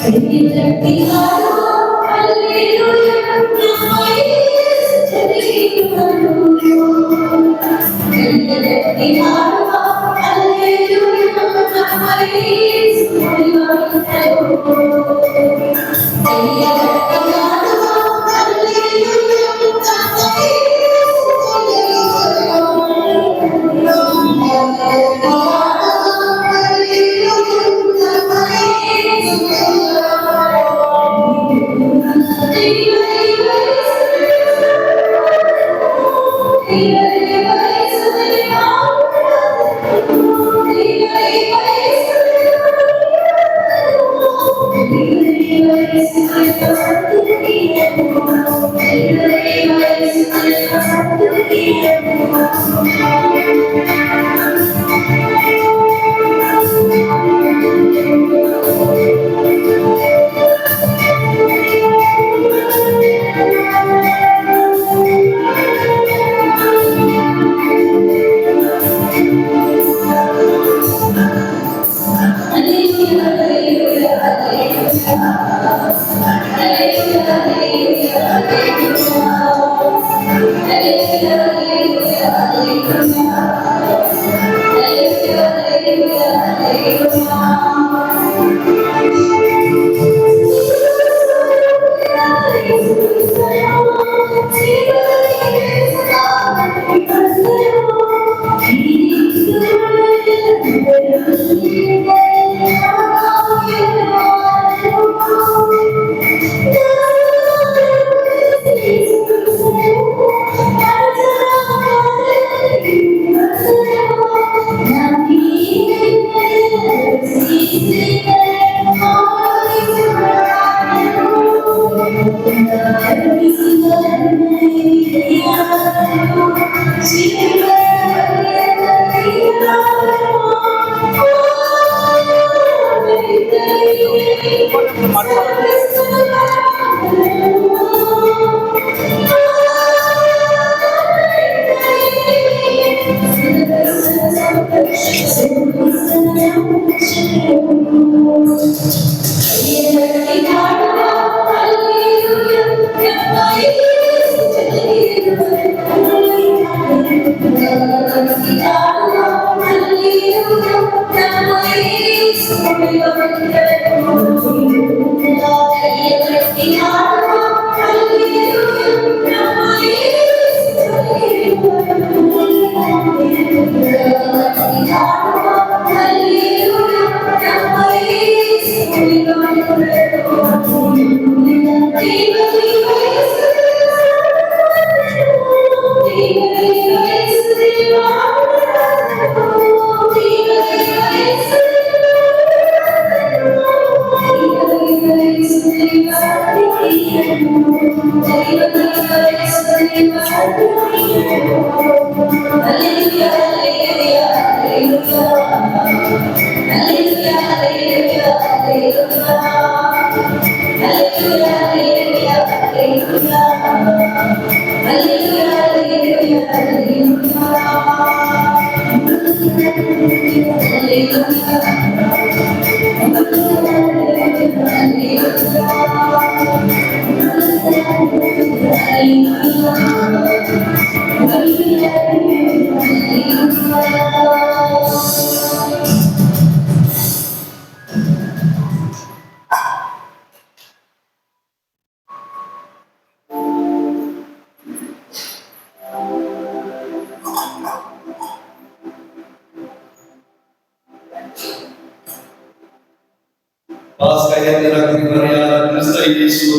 Happy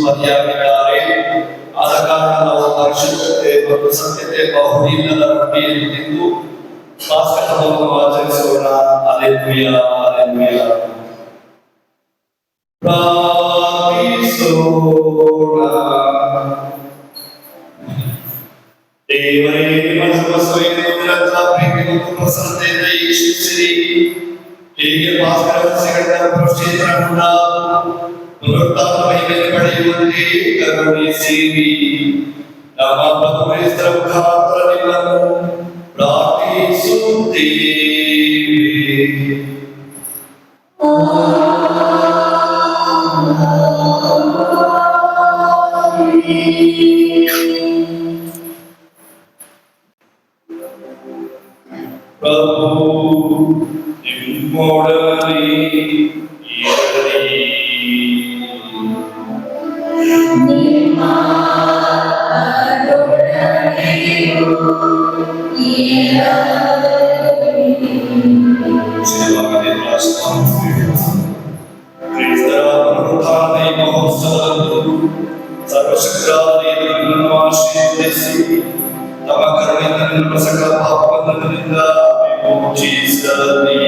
ಮರೆಯಾಗಿದ್ದಾರೆ. ಆದ ಕಾರಣ ನಾವು ಪರಿಶುದ್ಧತೆ ಮತ್ತು ಸತ್ಯತೆ ಬಹುದಿನದ ರೊಟ್ಟಿಯನ್ನು ತಿಂದು ಪಾಸ್ಕ ಹಬ್ಬವನ್ನು ಆಚರಿಸೋಣ. Hallelujah, hallelujah. ಪ್ರಾರ್ಥಿಸೋಣ. ದೇವರೇ, ನಿಮ್ಮ ಧರ್ಮಸಭೆಯನ್ನು ನಿರಂತರ ಪ್ರೀತಿ ಮತ್ತು ಪ್ರಸನ್ನತೆಯಿಂದ ವೀಕ್ಷಿಸಿರಿ. ಹೀಗೆ ಪಾಸ್ಕ ರಹಸ್ಯಗಳಿಂದ ಪುನಶ್ಚೇತನಗೊಂಡ ಪುನರುತ್ಥಾನ ಮಹಿಮೆಯನ್ನು ಪಡೆಯುವಂತೆ ಕರುಣಿಸಿರಿ. ನಮ್ಮ ಪ್ರಭು ಕ್ರಿಸ್ತರ ಮುಖಾಂತರ ನಿಮ್ಮನ್ನು ಪ್ರಾರ್ಥಿಸುತ್ತೇವೆ. ಪ್ರಭು ನಿಮ್ಮೊಡನೆ ಇರಲಿ. ಕ್ರಿಸ್ತರ ಪುನರುತ್ಥಾನ ಮಹೋತ್ಸವದಂದು ಸರ್ವಶಕ್ತರಾದ ದೇವರನ್ನು ಆಶೀರ್ವದಿಸಿ ತಮ್ಮ ಕರುಣೆಯಿಂದ ನಿಮ್ಮ ಸಕಲ ಪಾಪಬಂಧನದಿಂದ ವಿಮೋಚಿಸಲಿ.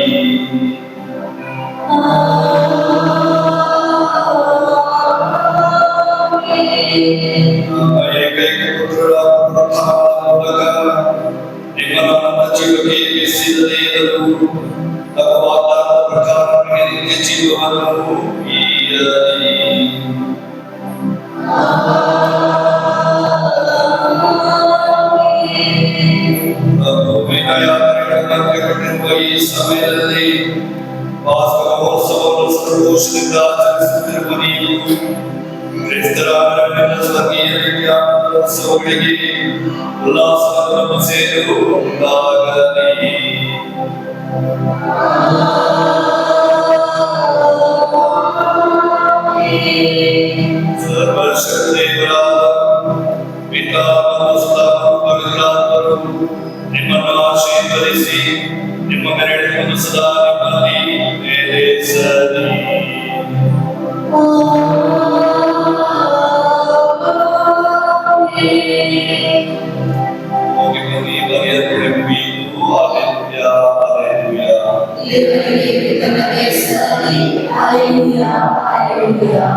ಏಕೈಕ ಪುತ್ರರ ಪುನರುತ್ಥಾನದ ಮೂಲಕ ನಿಮ್ಮ ನನ್ನ ಜೀವಕ್ಕೆ ಮೆಚ್ಚಿದ ದೇವರು ತಮ್ಮ ವಾಗ್ದಾನದ ಪ್ರಕಾರ ನಿಮಗೆ ನಿತ್ಯ ಜೀವವನ್ನು ನೀಡಲಿ. ಯಾತ್ರೆಗಳಿರುವ ಈ ಸಮಯದಲ್ಲಿ ಪಾಸ್ಕ ಮಹೋತ್ಸವವನ್ನು ಸಂತೋಷದಿಂದ ಆಚರಿಸುತ್ತಿರುವ ನೀವು ಕ್ರಿಸ್ತರ ಸ್ವರ್ಗೀಯ ಉತ್ಸವಗಳಿಗೆ ಉಲ್ಲಾಸದ ಸೇರು ಉಂಟಾಗಲಿ. ಸರ್ವಶಕ್ತೇವರಾದ ಪಿತಾ ಮತ್ತು ಸುತ ಪವಿತ್ರಾತ್ಮರು ನಿಮ್ಮನ್ನು ಆಶೀರ್ವದಿಸಿ ನಿಮ್ಮ ಮೆರಳಿನ ಸದಾ ನಿಮ್ಮಲ್ಲಿ ನೆಲೆಸಲಿ. ಹೋಗಿ ಬನ್ನಿ, ಬರೆಯಲ್ಪಡುವಿತು. Hallelujah, hallelujah.